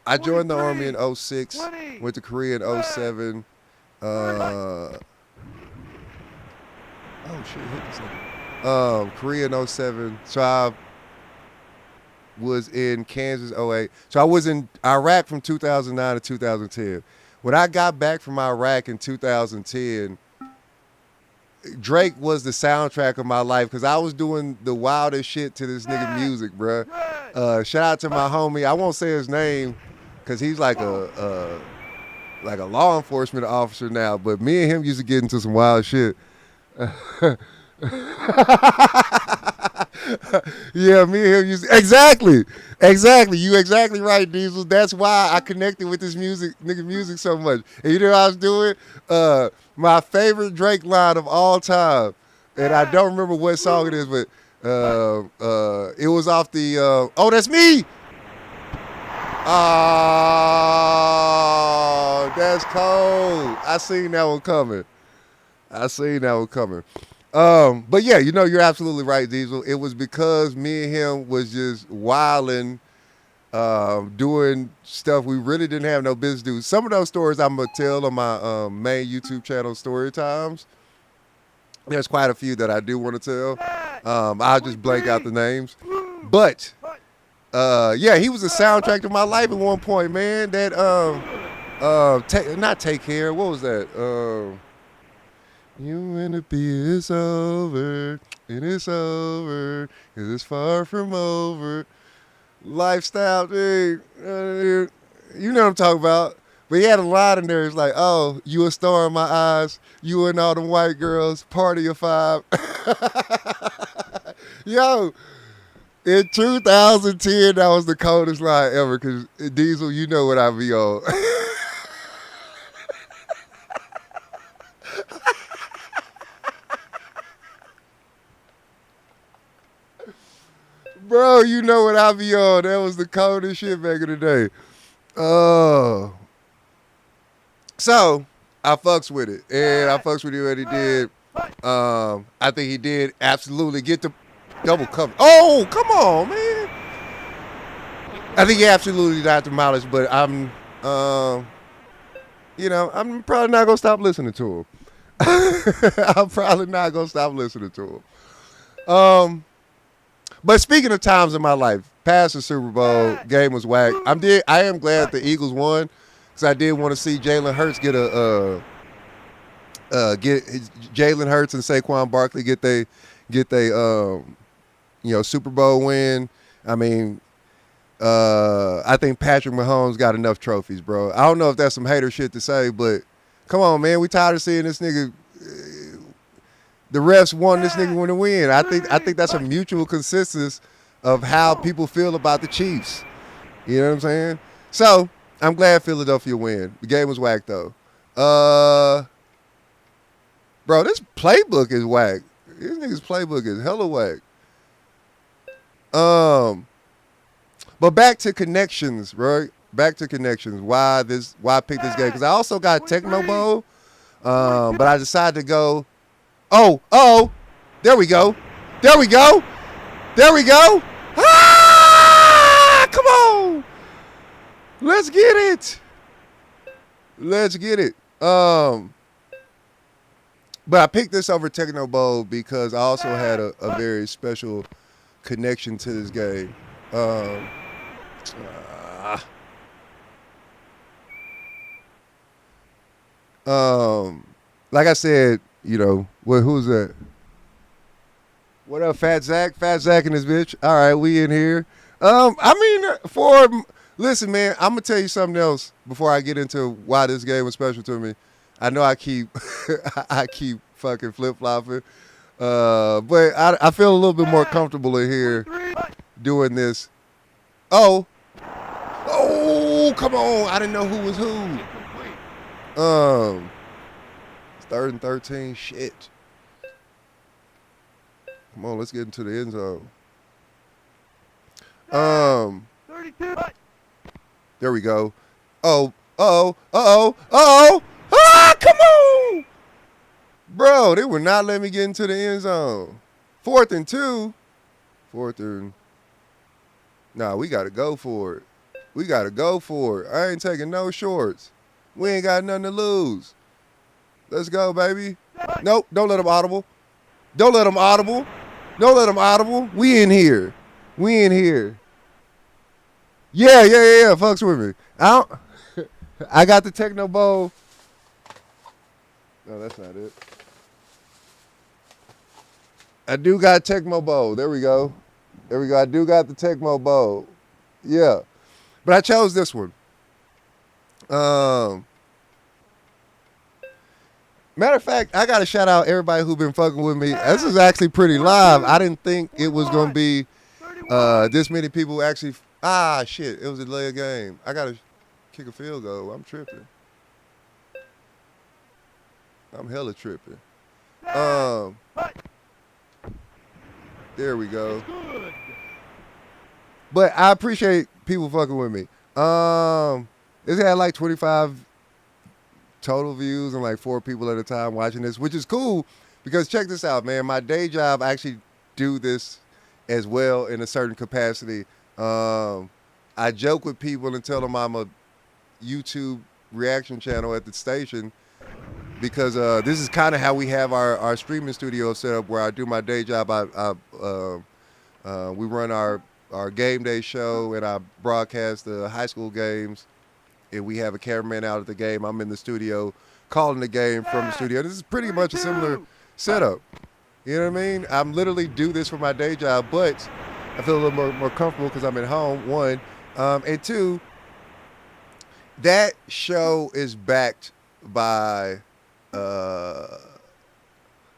I joined the Army in 06, went to Korea in 07. Oh shit, hit this thing. Korea in 07. So I was in Kansas 08. So I was in Iraq from 2009 to 2010. When I got back from Iraq in 2010, Drake was the soundtrack of my life because I was doing the wildest shit to this nigga music, bruh. Shout out to my homie. I won't say his name because he's like a law enforcement officer now, but me and him used to get into some wild shit. Yeah, me and him used to, exactly. You exactly right, Diesel. That's why I connected with this nigga music so much. And you know what I was doing? My favorite Drake line of all time, and I don't remember what song it is, but it was off the oh, that's me. Oh, that's cold. I seen that one coming. But yeah, you're absolutely right, Diesel. It was because me and him was just wilding, doing stuff we really didn't have no business to do. Some of those stories I'm gonna tell on my main YouTube channel, Story Times. There's quite a few that I do want to tell. I'll just blank out the names. But yeah, he was a soundtrack to my life at one point, man. That not Take Care. What was that? You and the beer is over, and it's over, 'cause it's far from over. Lifestyle, dude. You know what I'm talking about. But he had a line in there. It's like, oh, you a star in my eyes. You and all them white girls, party of five. Yo, in 2010, that was the coldest line ever. Because Diesel, you know what I be on. Bro, you know what I be on. That was the coldest shit back in the day. Oh. So, I fucks with it. And I fucks with what he did. I think he did absolutely get the double cover. Oh, come on, man. I think he absolutely got the mileage, but I'm probably not going to stop listening to him. I'm probably not going to stop listening to him. But speaking of times in my life, past the Super Bowl, game was whack. I am glad the Eagles won because I did want to see Jalen Hurts get Jalen Hurts and Saquon Barkley get they Super Bowl win. I mean, I think Patrick Mahomes got enough trophies, bro. I don't know if that's some hater shit to say, but come on, man, we tired of seeing this nigga. The refs want this nigga to win. I think that's a mutual consensus of how people feel about the Chiefs. You know what I'm saying? So I'm glad Philadelphia win. The game was whack though. Bro, this playbook is whack. This nigga's playbook is hella whack. But back to connections, right? Back to connections. Why I picked this game? Because I also got Tecmo Bowl. But I decided to go. Oh, there we go. Ah, come on. Let's get it. But I picked this over Tecmo Bowl because I also had a very special connection to this game. Like I said, who's that? What up, Fat Zach? Fat Zach and his bitch. All right, we in here. Listen, man, I'm gonna tell you something else before I get into why this game was special to me. I know I keep fucking flip flopping, but I feel a little bit more comfortable in here doing this. Oh, come on! I didn't know who was who. It's 3rd and 13. Shit. Come on, let's get into the end zone. 32. There we go. Oh. Ah, come on! Bro, they would not let me get into the end zone. 4th and 2. Nah, we got to go for it. I ain't taking no shorts. We ain't got nothing to lose. Let's go, baby. Nope, don't let them audible. We in here. Yeah. Fucks with me. I got the Tecmo Bowl. No, that's not it. I do got Tecmo Bowl. There we go. I do got the Tecmo Bowl. Yeah. But I chose this one. Matter of fact, I got to shout out everybody who been fucking with me. This is actually pretty live. I didn't think it was going to be this many people actually. Shit. It was a delay of game. I got to kick a field goal. I'm tripping. I'm hella tripping. There we go. But I appreciate people fucking with me. It's had like 25 total views and like 4 people at a time watching this, which is cool Because check this out, man. My day job, I actually do this as well in a certain capacity. I joke with people and tell them I'm a YouTube reaction channel at the station because this is kind of how we have our streaming studio set up where I do my day job. We run our game day show and I broadcast the high school games and we have a cameraman out at the game. I'm in the studio calling the game from the studio. This is pretty much a similar setup. You know what I mean? I'm literally do this for my day job, but I feel a little more comfortable because I'm at home, one. And two, that show is backed by a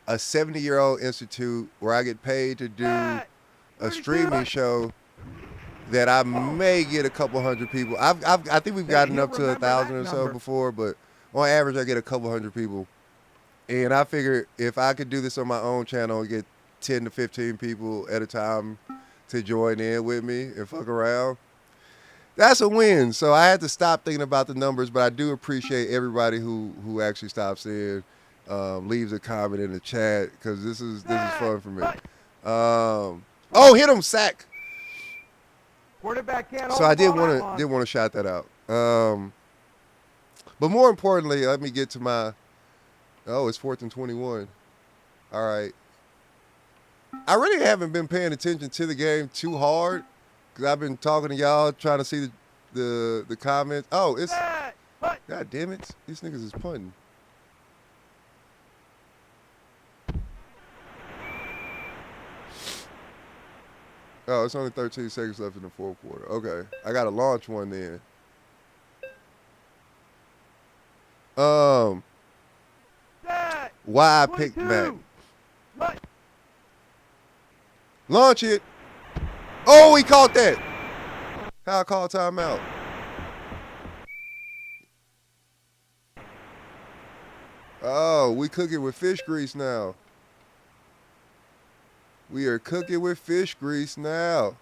70-year-old institute where I get paid to do a streaming show that I may get a couple hundred people. I think we've gotten up to 1,000 or so before, but on average I get a couple hundred people. And I figured if I could do this on my own channel and get 10 to 15 people at a time to join in with me and fuck around, that's a win. So I had to stop thinking about the numbers, but I do appreciate everybody who actually stops in, leaves a comment in the chat because this is fun for me. Hit him, sack. Quarterback can't So I did want to shout that out. But more importantly, let me get to my. Oh, it's 4th and 21. All right. I really haven't been paying attention to the game too hard because I've been talking to y'all, trying to see the comments. Oh, it's God damn it! These niggas is punting. Oh, it's only 13 seconds left in the fourth quarter. Okay, I gotta launch one then. Why I picked Madden. Launch it. Oh, he caught that. How I call timeout. Oh, we cooking with fish grease now. We are cooking with fish grease now.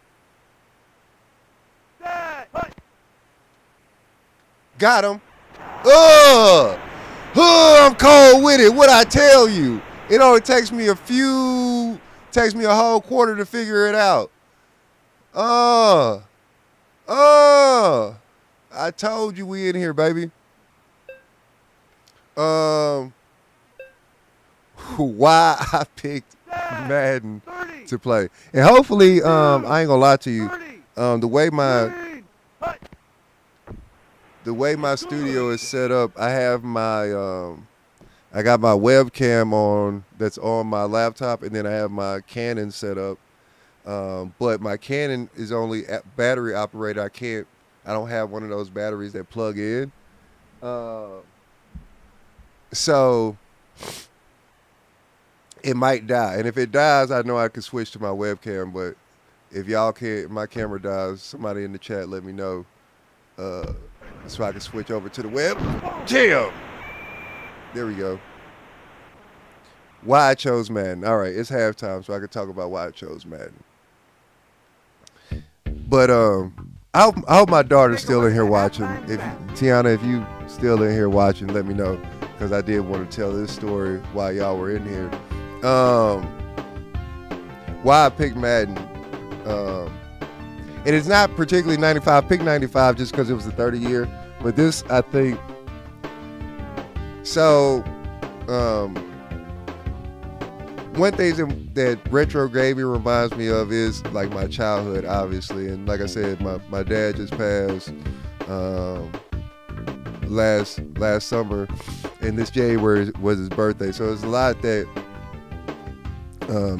Got him. I'm cold with it. What I tell you? It only takes me a whole quarter to figure it out. I told you we in here, baby. Why I picked Madden to play. And hopefully, I ain't gonna lie to you. The way my studio is set up, I have my I got my webcam on that's on my laptop, and then I have my Canon set up. But my Canon is only battery operated. I don't have one of those batteries that plug in. So it might die. And if it dies, I know I can switch to my webcam. But if y'all can't, my camera dies, somebody in the chat let me know so I can switch over to the web. Damn! There we go. Why I chose Madden. All right, it's halftime, so I can talk about why I chose Madden. But I hope my daughter's still in here watching. Tiana, if you still in here watching, let me know, because I did want to tell this story while y'all were in here. Why I picked Madden. And it's not particularly 95. I picked 95 just because it was the 30 year. But this, I think. So, one thing that retro gaming reminds me of is like my childhood, obviously. And like I said, my dad just passed last summer, and this January was his birthday. So there's a lot that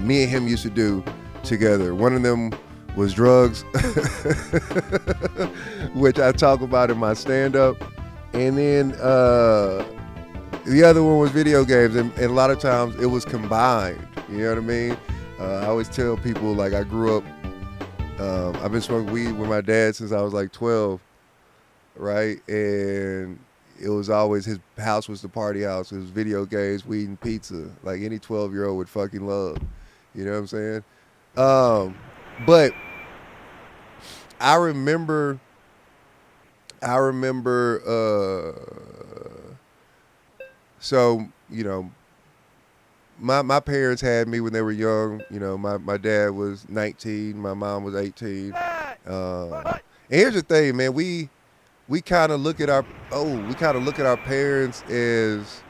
me and him used to do together. One of them was drugs, which I talk about in my stand-up. And then the other one was video games, and a lot of times it was combined. You know what I mean? I always tell people, like, I grew up, I've been smoking weed with my dad since I was like 12, right? And it was always, his house was the party house. It was video games, weed, and pizza, like any 12-year-old would fucking love. You know what I'm saying? But I remember so, you know, my parents had me when they were young. You know, my dad was 19, my mom was 18. And here's the thing, man. We kind of look at our parents as,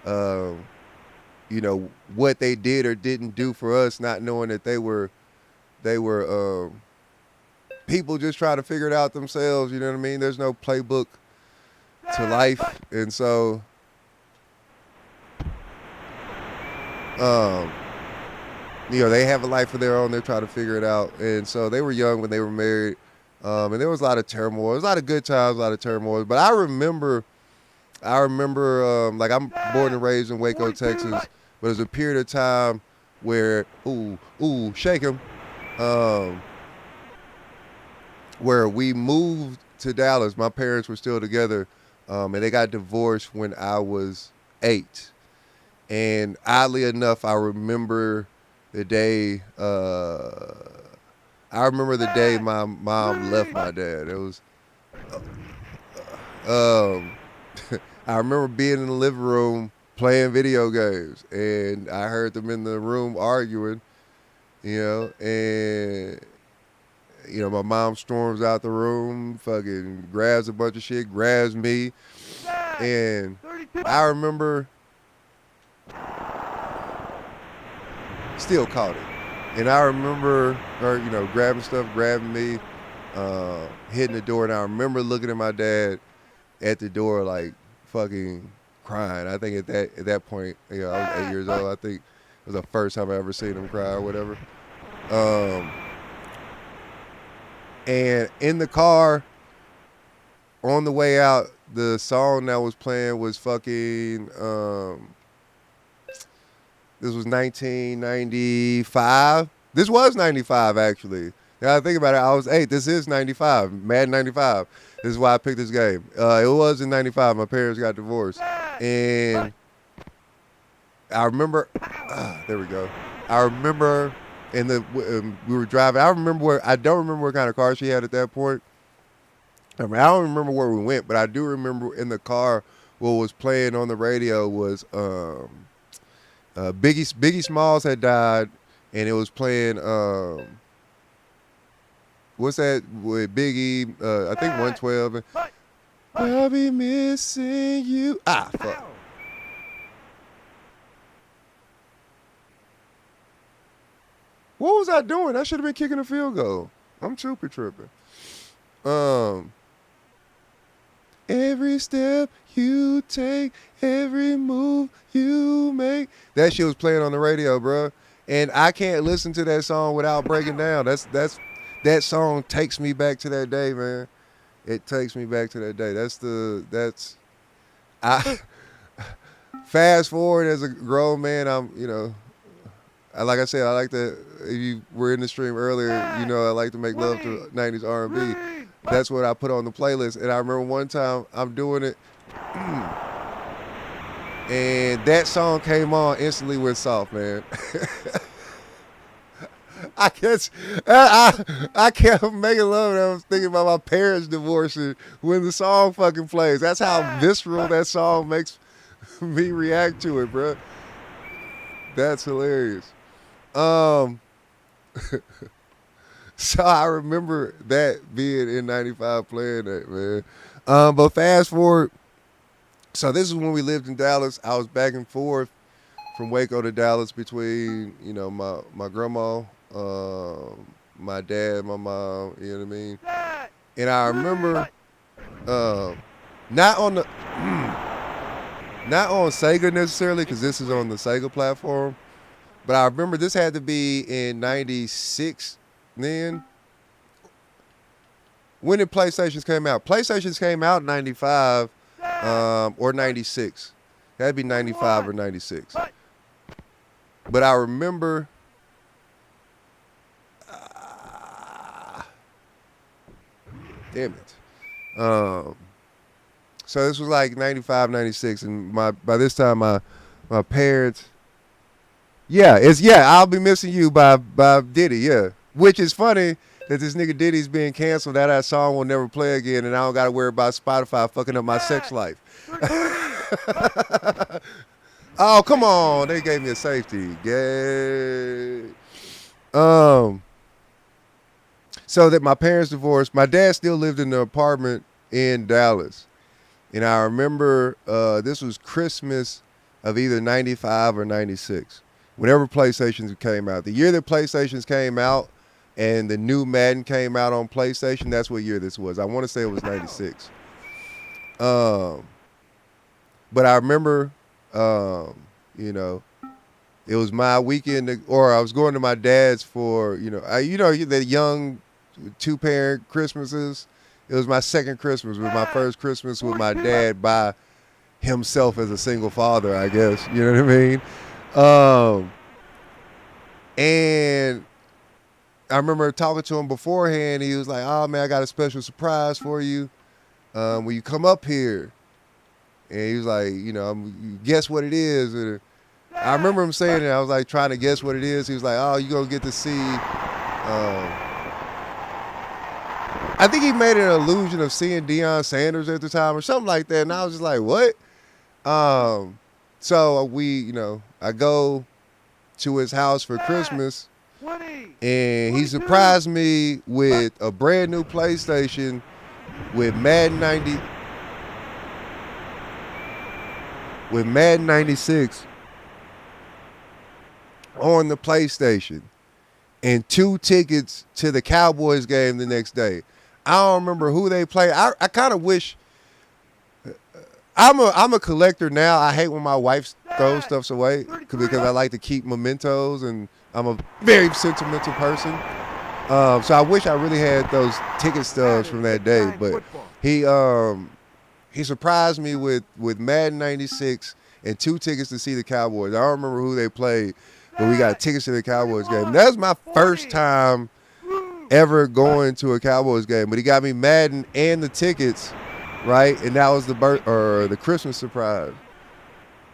um, what they did or didn't do for us, not knowing that they were people just trying to figure it out themselves. You know what I mean? There's no playbook to life, and so um, they have a life of their own. They're trying to figure it out, and so they were young when they were married, and there was a lot of turmoil. There was a lot of good times, a lot of turmoil. But I remember, like I'm born and raised in Waco, Texas, but there's a period of time where shake 'em, um, where we moved to Dallas. My parents were still together, and they got divorced when I was 8. And oddly enough, I remember the day. My mom left my dad. It was. Um, I remember being in the living room playing video games, and I heard them in the room arguing. And my mom storms out the room, fucking grabs a bunch of shit, grabs me, and I remember still caught it. And I remember her, grabbing stuff, grabbing me, hitting the door, and I remember looking at my dad at the door like fucking crying. I think at that point, I was 8 years old. I think it was the first time I ever seen him cry or whatever. And in the car, on the way out, the song that was playing was fucking, this was 1995. This was 95, actually. Now I think about it, I was 8. This is 95, Madden 95. This is why I picked this game. It was in 95. My parents got divorced. And I remember, there we go. I remember we were driving. I don't remember what kind of car she had at that point. I don't remember where we went, but I do remember in the car what was playing on the radio was Biggie Smalls had died, and it was playing what's that with Biggie? I think 112. I'll be missing you. Fuck. What was I doing? I should have been kicking a field goal. I'm super tripping. Every step you take, every move you make. That shit was playing on the radio, bro. And I can't listen to that song without breaking down. That song takes me back to that day, man. It takes me back to that day. I fast forward as a grown man, like I said, I like to, if you were in the stream earlier, I like to make love to 90s R&B. That's what I put on the playlist. And I remember one time I'm doing it, and that song came on, instantly went soft, man. I can't make love. I was thinking about my parents divorcing when the song fucking plays. That's how visceral that song makes me react to it, bro. That's hilarious. So I remember that being in 95 playing that, man. But fast forward, so this is when we lived in Dallas. I was back and forth from Waco to Dallas between, my grandma, my dad, my mom, you know what I mean? And I remember not on Sega necessarily, because this is on the Sega platform, but I remember this had to be in 96 then. When did PlayStations came out? PlayStations came out in 95 or 96. That'd be 95 or 96. But I remember damn it. So this was like 95, 96, and by this time my parents, I'll Be Missing You by Diddy, yeah. Which is funny that this nigga Diddy's being canceled, that song will never play again, and I don't gotta worry about Spotify fucking up my sex life. Oh, come on. They gave me a safety. Yay. Um, so that my parents divorced. My dad still lived in the apartment in Dallas. And I remember this was Christmas of either 95 or 96. Whenever PlayStations came out. The year that PlayStations came out and the new Madden came out on PlayStation, that's what year this was. I want to say it was 96. But I remember, you know, it was my weekend, or I was going to my dad's for, the young two-parent Christmases. It was my second Christmas. It was my first Christmas with my dad by himself as a single father, I guess. You know what I mean? And I remember talking to him beforehand. He was like, "Oh man, I got a special surprise for you when you come up here." And he was like, guess what it is. And I remember him saying it. I was like trying to guess what it is. He was like, "Oh, you gonna get to see." I think he made an illusion of seeing Deion Sanders at the time or something like that. And I was just like, "What?" So I go to his house for Christmas, and he surprised me with a brand new PlayStation with Madden 96 on the PlayStation and 2 tickets to the Cowboys game the next day. I don't remember who they played. I kind of wish. I'm a collector now. I hate when my wife throws stuff away because I like to keep mementos, and I'm a very sentimental person. So I wish I really had those ticket stubs from that day. But he surprised me with Madden 96 and 2 tickets to see the Cowboys. I don't remember who they played, but we got tickets to the Cowboys game. That was my first time ever going to a Cowboys game. But he got me Madden and the tickets. Right, and that was the Christmas surprise,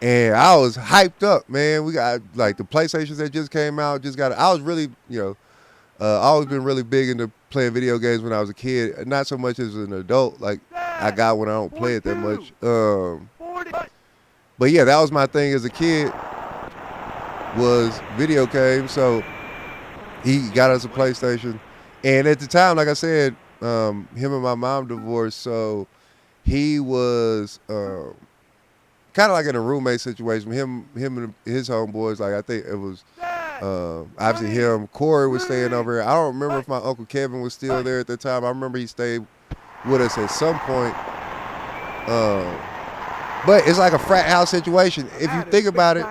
and I was hyped up, man. We got like the PlayStations that just came out. I was really, always been really big into playing video games when I was a kid. Not so much as an adult, like I got when I don't play it that much. But yeah, that was my thing as a kid, was video games. So he got us a PlayStation, and at the time, like I said, him and my mom divorced, so. He was kind of like in a roommate situation. Him and his homeboys. Like I think it was obviously him. Corey was staying over here. I don't remember if my Uncle Kevin was still there at the time. I remember he stayed with us at some point. But it's like a frat house situation. If you think about it,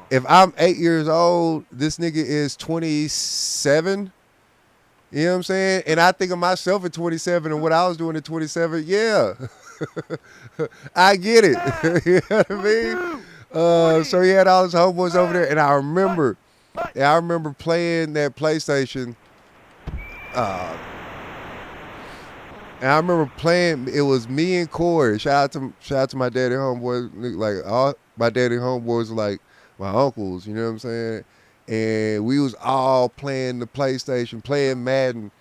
if I'm 8 years old, this nigga is 27. You know what I'm saying? And I think of myself at 27 and what I was doing at 27. Yeah. I get it. You know what I mean? So he had all his homeboys over there, and I remember playing that PlayStation. And I remember playing. It was me and Corey. Shout out to my daddy homeboys. Like all my daddy homeboys were like my uncles. You know what I'm saying? And we was all playing the PlayStation, playing Madden.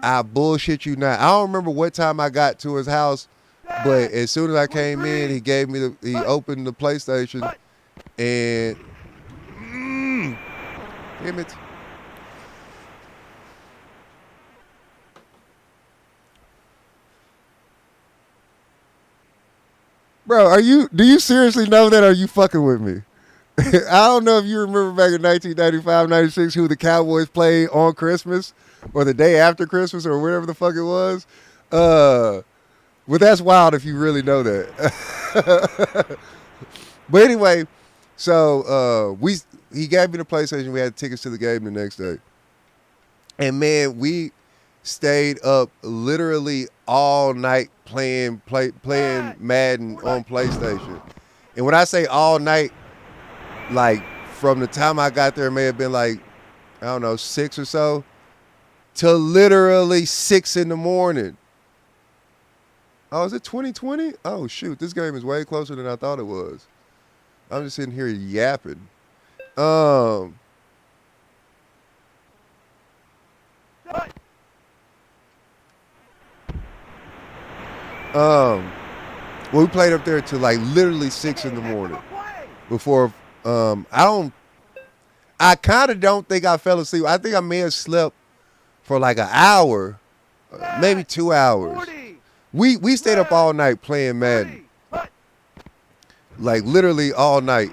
I bullshit you not. I don't remember what time I got to his house, but as soon as I came in, he opened the PlayStation, and damn it. Bro, do you seriously know that, or are you fucking with me? I don't know if you remember back in 1995, 96, who the Cowboys played on Christmas or the day after Christmas or whatever the fuck it was. But that's wild if you really know that. But anyway, so he gave me the PlayStation. We had tickets to the game the next day. And man, we stayed up literally all night playing Madden on PlayStation. And when I say all night, like from the time I got there, it may have been like, I don't know, 6 or so, to literally 6 in the morning. Oh, is it 2020? Oh, shoot. This game is way closer than I thought it was. I'm just sitting here yapping. Well, we played up there to like literally 6 in the morning. before. I kind of don't think I fell asleep. I think I may have slept for like an hour, maybe 2 hours. 40, We stayed up all night playing Madden, 30, like literally all night.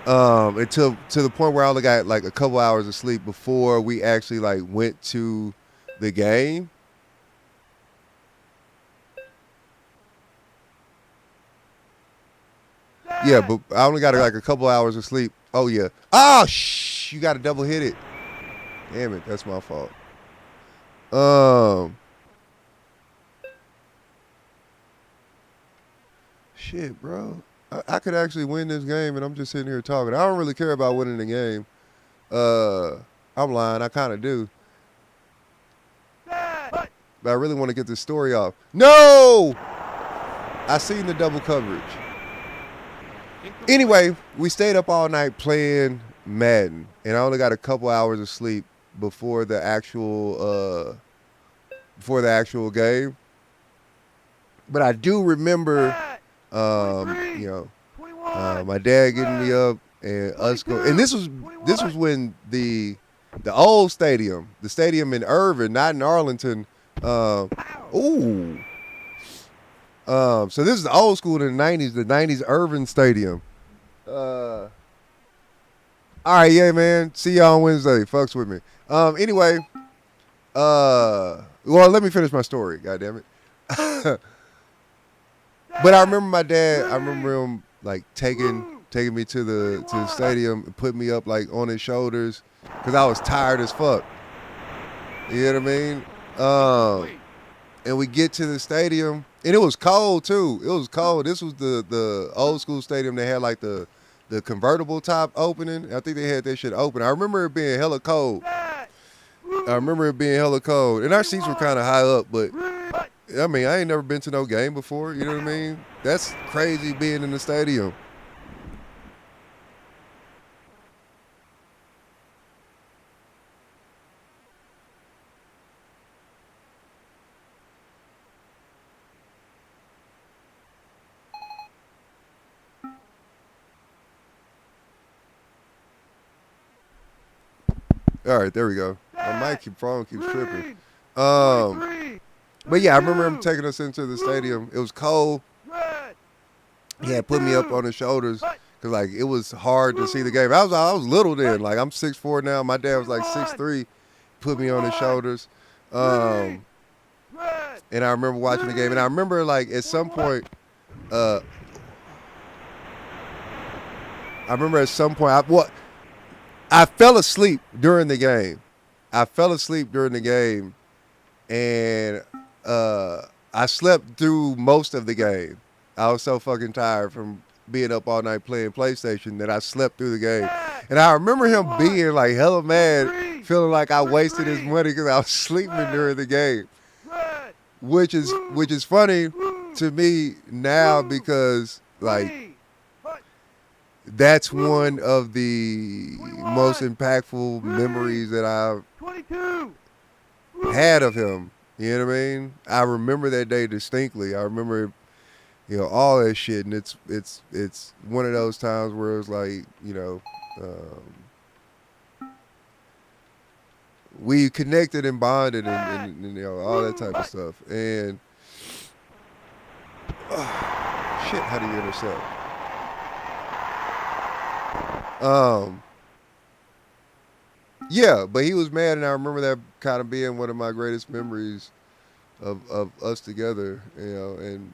Until to the point where I only got like a couple hours of sleep before we actually like went to the game. Yeah, but I only got like a couple hours of sleep. Oh yeah. Oh you got to double hit it. Damn it, that's my fault. Shit, bro. I could actually win this game, and I'm just sitting here talking. I don't really care about winning the game. I'm lying. I kind of do. But I really want to get this story off. No! I seen the double coverage. Anyway, we stayed up all night playing Madden, and I only got a couple hours of sleep before the actual game. But I do remember, my dad getting me up and us go. And this was when the old stadium, the stadium in Irving, not in Arlington. So this is the old school in the '90s Irving Stadium. All right, yeah, man. See y'all on Wednesday. Fucks with me. Anyway, well, let me finish my story. God damn it. But I remember my dad. I remember him like taking me to the stadium and putting me up like on his shoulders because I was tired as fuck. You know what I mean? And we get to the stadium, and it was cold too. It was cold. This was the old school stadium. They had like the convertible top opening. I think they had that shit open. I remember it being hella cold. And our seats were kind of high up, but I mean, I ain't never been to no game before. You know what I mean? That's crazy being in the stadium. All right, there we go. My phone keeps tripping. But yeah, I remember him taking us into the stadium. It was cold. He had put me up on his shoulders because like it was hard to see the game. I was little then. Like I'm 6'4" now. My dad was like 6'3". Put me on his shoulders. And I remember watching the game. And I remember like at some point, I fell asleep during the game. And I slept through most of the game. I was so fucking tired from being up all night playing PlayStation that I slept through the game. And I remember him being like hella mad, feeling like I wasted his money because I was sleeping during the game. Which is funny to me now because like that's one of the most impactful memories that I've had of him. You know what I mean? I remember that day distinctly. I remember, all that shit, and it's one of those times where it's like, we connected and bonded and all that type of stuff. And shit, how do you intercept? Yeah, but he was mad, and I remember that kind of being one of my greatest memories of us together, and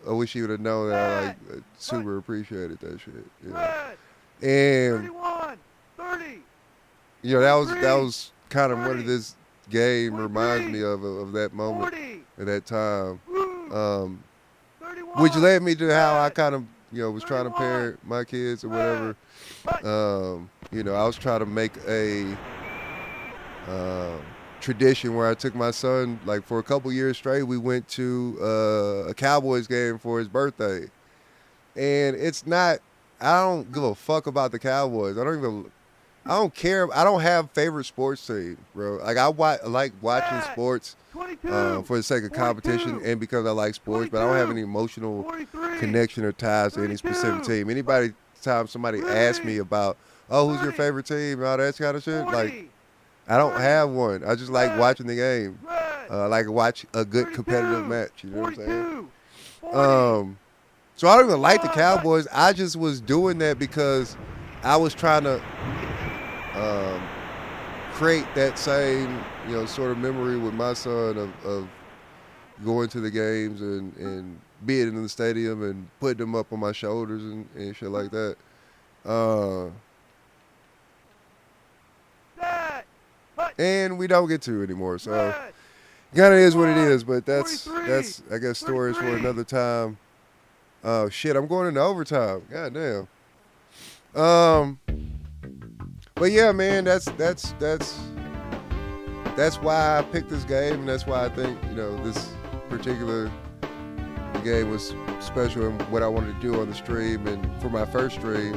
I wish he would have known that I super appreciated that shit. And 31, 30, that was kind of what this game reminds me of that moment at that time, which led me to how I kind of was trying to parent my kids or whatever. I was trying to make a tradition where I took my son, like for a couple years straight, we went to a Cowboys game for his birthday. And I don't give a fuck about the Cowboys. I don't care. I don't have favorite sports teams, bro. Like I like watching sports, for the sake of competition 42, and because I like sports, but I don't have any emotional 43, connection or ties to any specific team. Time somebody asks me about, oh, who's your 30, favorite team and all that kind of shit, 40, like, I don't 30, have one. I just like red, watching the game. red, I like to watch a good 32, competitive match. You know what I'm saying? 42, 40, So I don't even like the Cowboys. I just was doing that because I was trying to create that same, sort of memory with my son of going to the games and being in the stadium and putting them up on my shoulders and shit like that. set, hut, And we don't get to anymore. So red, kind of is what it is. But that's 43, I guess stories for 33. another time. Oh shit! I'm going into overtime. God damn. But yeah, man, that's why I picked this game, and that's why I think this particular game was special and what I wanted to do on the stream and for my first stream,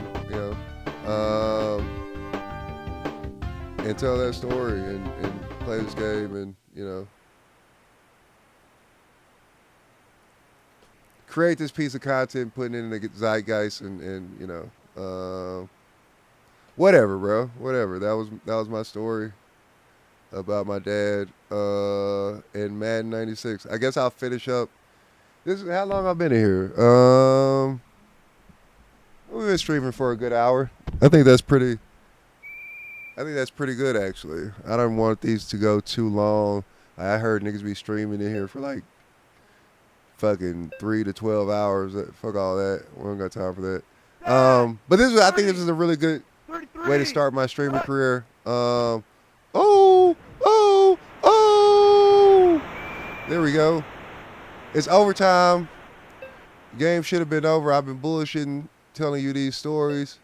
and tell that story and play this game and create this piece of content, putting it in the zeitgeist and whatever, bro. Whatever. That was my story about my dad in Madden 96. I guess I'll finish up. This is how long I've been here. We've been streaming for a good hour. I think that's pretty good, actually. I don't want these to go too long. I heard niggas be streaming in here for like fucking 3 to 12 hours. Fuck all that. We don't got time for that. But I think this is a really good 33, way to start my streaming career. Oh. There we go. It's overtime. Game should have been over. I've been bullshitting, telling you these stories.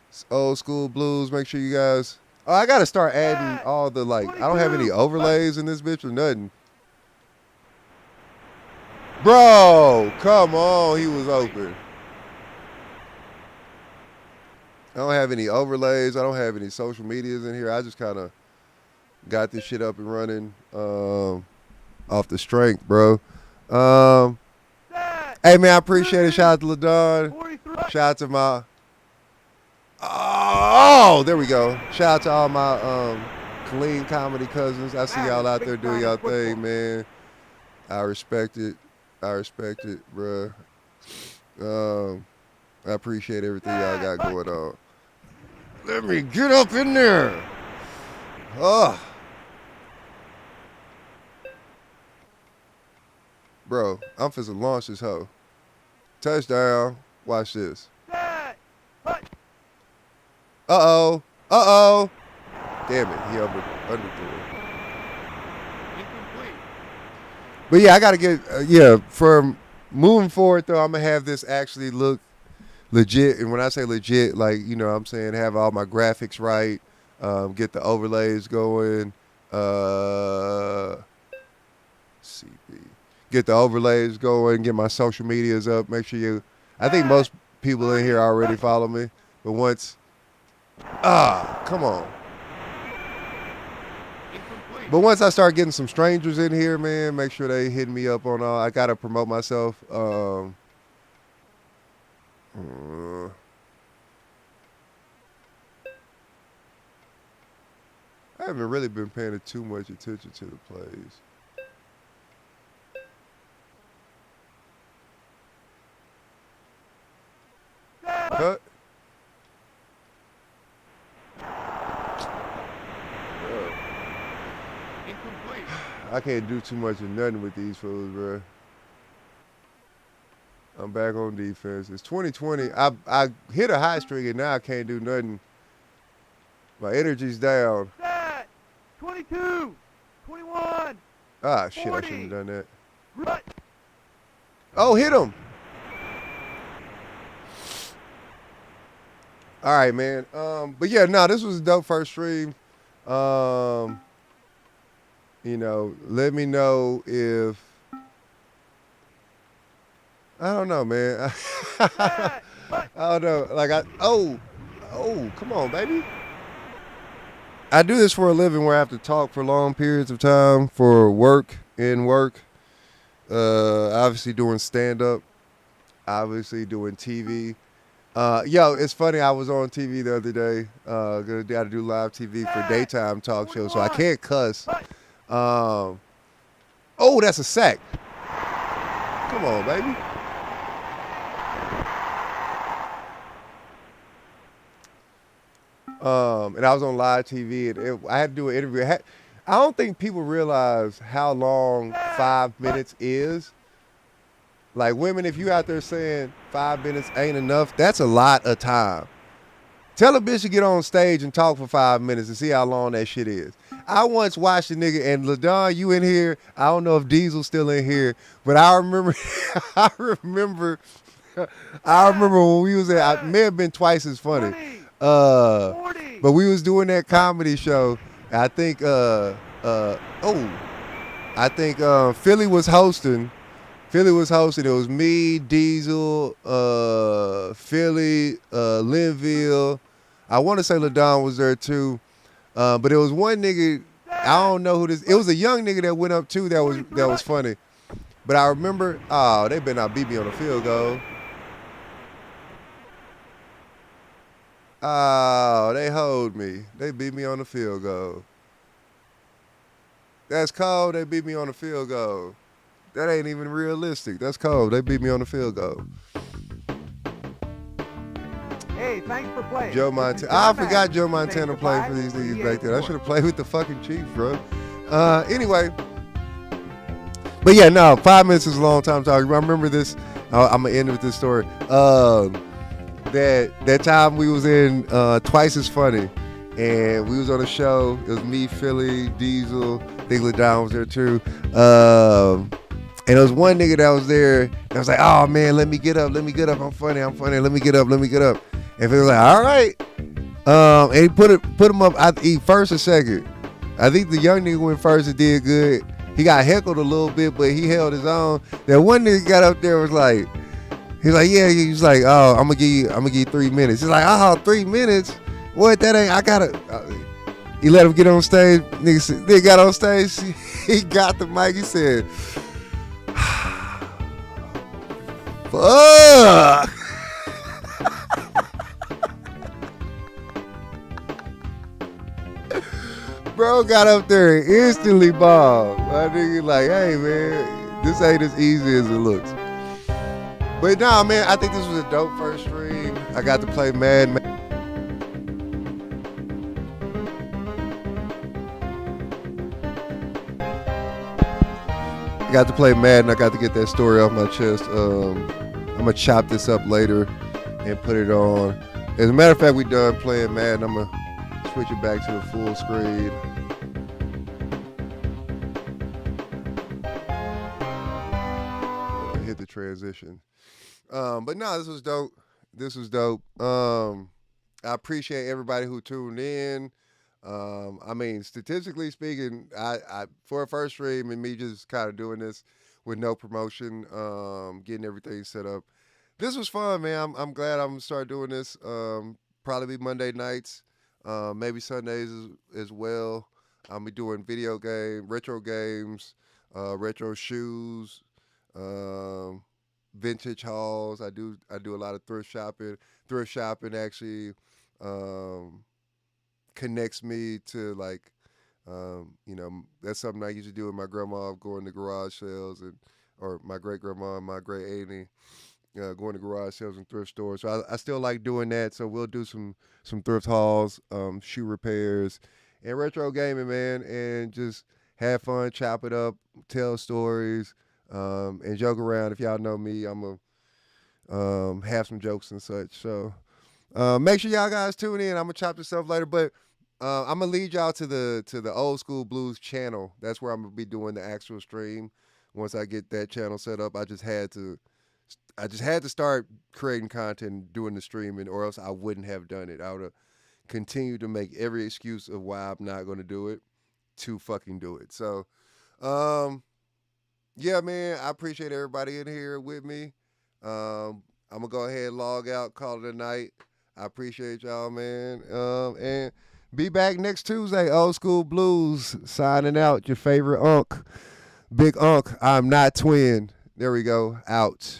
It's old school blues. Make sure you guys. Oh, I gotta start adding all the I don't have any overlays in this bitch or nothing. Bro, come on. He was open. I don't have any overlays. I don't have any social medias in here. I just kind of got this shit up and running off the strength, bro. Hey, man, I appreciate it. Shout out to LaDon. 43, Shout out to my... Oh, there we go. Shout out to all my clean comedy cousins. I see y'all out there doing y'all thing, man. I respect it. Bro. I appreciate everything y'all got going on. Let me get up in there. Oh. Bro, I'm finna launch this hoe. Touchdown. Watch this. set, hut, Uh-oh. Damn it. He underthrew it. incomplete, But yeah, I got to get, from moving forward, though, I'm going to have this actually look legit. And when I say legit, I'm saying have all my graphics right, get the overlays going, CP. Get the overlays going, get my social medias up, make sure I think most people in here already follow me, but come on. incomplete, But once I start getting some strangers in here, man, make sure they hit me up on all. I gotta promote myself. I haven't really been paying too much attention to the plays. Cut. incomplete, I can't do too much of nothing with these fools, bro. I'm back on defense. It's 2020. I hit a high streak and now I can't do nothing. My energy's down. set, 22, 21, Ah, shit, I 40. shouldn't have done that. rut, Oh, hit him. All right, man. But yeah, no, this was a dope first stream. Let me know if I don't know, man. I don't know. Come on, baby. I do this for a living where I have to talk for long periods of time for work in work. Obviously doing stand up. Obviously doing TV. Yo, it's funny. I was on TV the other day. Gonna got to do live TV for daytime talk shows, so I can't cuss. Oh, that's a sack. Come on, baby. And I was on live TV, and I had to do an interview. I don't think people realize how long 5 minutes is. Like women, if you out there saying 5 minutes ain't enough, that's a lot of time. Tell a bitch to get on stage and talk for 5 minutes and see how long that shit is. I once watched a nigga, and LaDon, you in here. I don't know if Diesel's still in here, but I remember, I remember when we was at, it may have been twice as funny. But we was doing that comedy show. I think, Philly was hosting. It was me, Diesel, Philly, Linville. I want to say LaDon was there too. But it was one nigga, I don't know who this. It was a young nigga that went up too. That was funny. But I remember, they better not beat me on the field goal. Oh, they hold me. They beat me on the field goal. That's cold. They beat me on the field goal. That ain't even realistic. That's cold. They beat me on the field goal. Hey, thanks for playing. Joe Montana. I forgot Joe Montana played for these niggas back then. I should have played with the fucking Chiefs, bro. Anyway. But yeah, no, 5 minutes is a long time talking. I remember this. I'm going to end with this story. That time we was in Twice as Funny, and we was on a show. It was me, Philly, Diesel, I think LaDon was there too. And there was one nigga that was there that was like, oh man, let me get up, I'm funny, let me get up. And Philly was like, all right. And he put him up, he first or second. I think the young nigga went first and did good. He got heckled a little bit, but he held his own. That one nigga got up there was like, he's like, yeah, he's like, oh, I'm gonna give you 3 minutes. He's like, oh, 3 minutes? What, that ain't, I gotta, he let him get on stage. Nigga got on stage, he got the mic, he said, fuck. Bro got up there and instantly bombed. My nigga like, hey man, this ain't as easy as it looks. But nah, man, I think this was a dope first stream. I got to play Madden. I got to play Madden. I got to get that story off my chest. I'm gonna chop this up later and put it on. As a matter of fact, we done playing Madden. I'm gonna switch it back to the full screen. Hit the transition. But no, this was dope. I appreciate everybody who tuned in. I mean, statistically speaking, I for a first stream and me just kind of doing this with no promotion, getting everything set up. This was fun, man. I'm glad I'm gonna start doing this. Probably Monday nights, maybe Sundays as well. I'll be doing retro games, retro shoes, vintage hauls. I do a lot of thrift shopping. Thrift shopping actually connects me to like, that's something I used to do with my grandma, going to garage sales or my great grandma and my great auntie, going to garage sales and thrift stores. So I still like doing that. So we'll do some thrift hauls, shoe repairs, and retro gaming, man, and just have fun, chop it up, tell stories, and joke around. If y'all know me, I'm gonna have some jokes and such. So make sure y'all guys tune in. I'm gonna chop this up later, but I'm gonna lead y'all to the Old School Blues channel. That's where I'm gonna be doing the actual stream. Once I get that channel set up, I just had to start creating content and doing the streaming, or else I wouldn't have done it. I would have continued to make every excuse of why I'm not gonna do it to fucking do it. So, yeah, man, I appreciate everybody in here with me. I'm gonna go ahead and log out, call it a night. I appreciate y'all, man. And be back next Tuesday. Old School Blues signing out. Your favorite unk. Big Unk, I'm not twin. There we go. Out.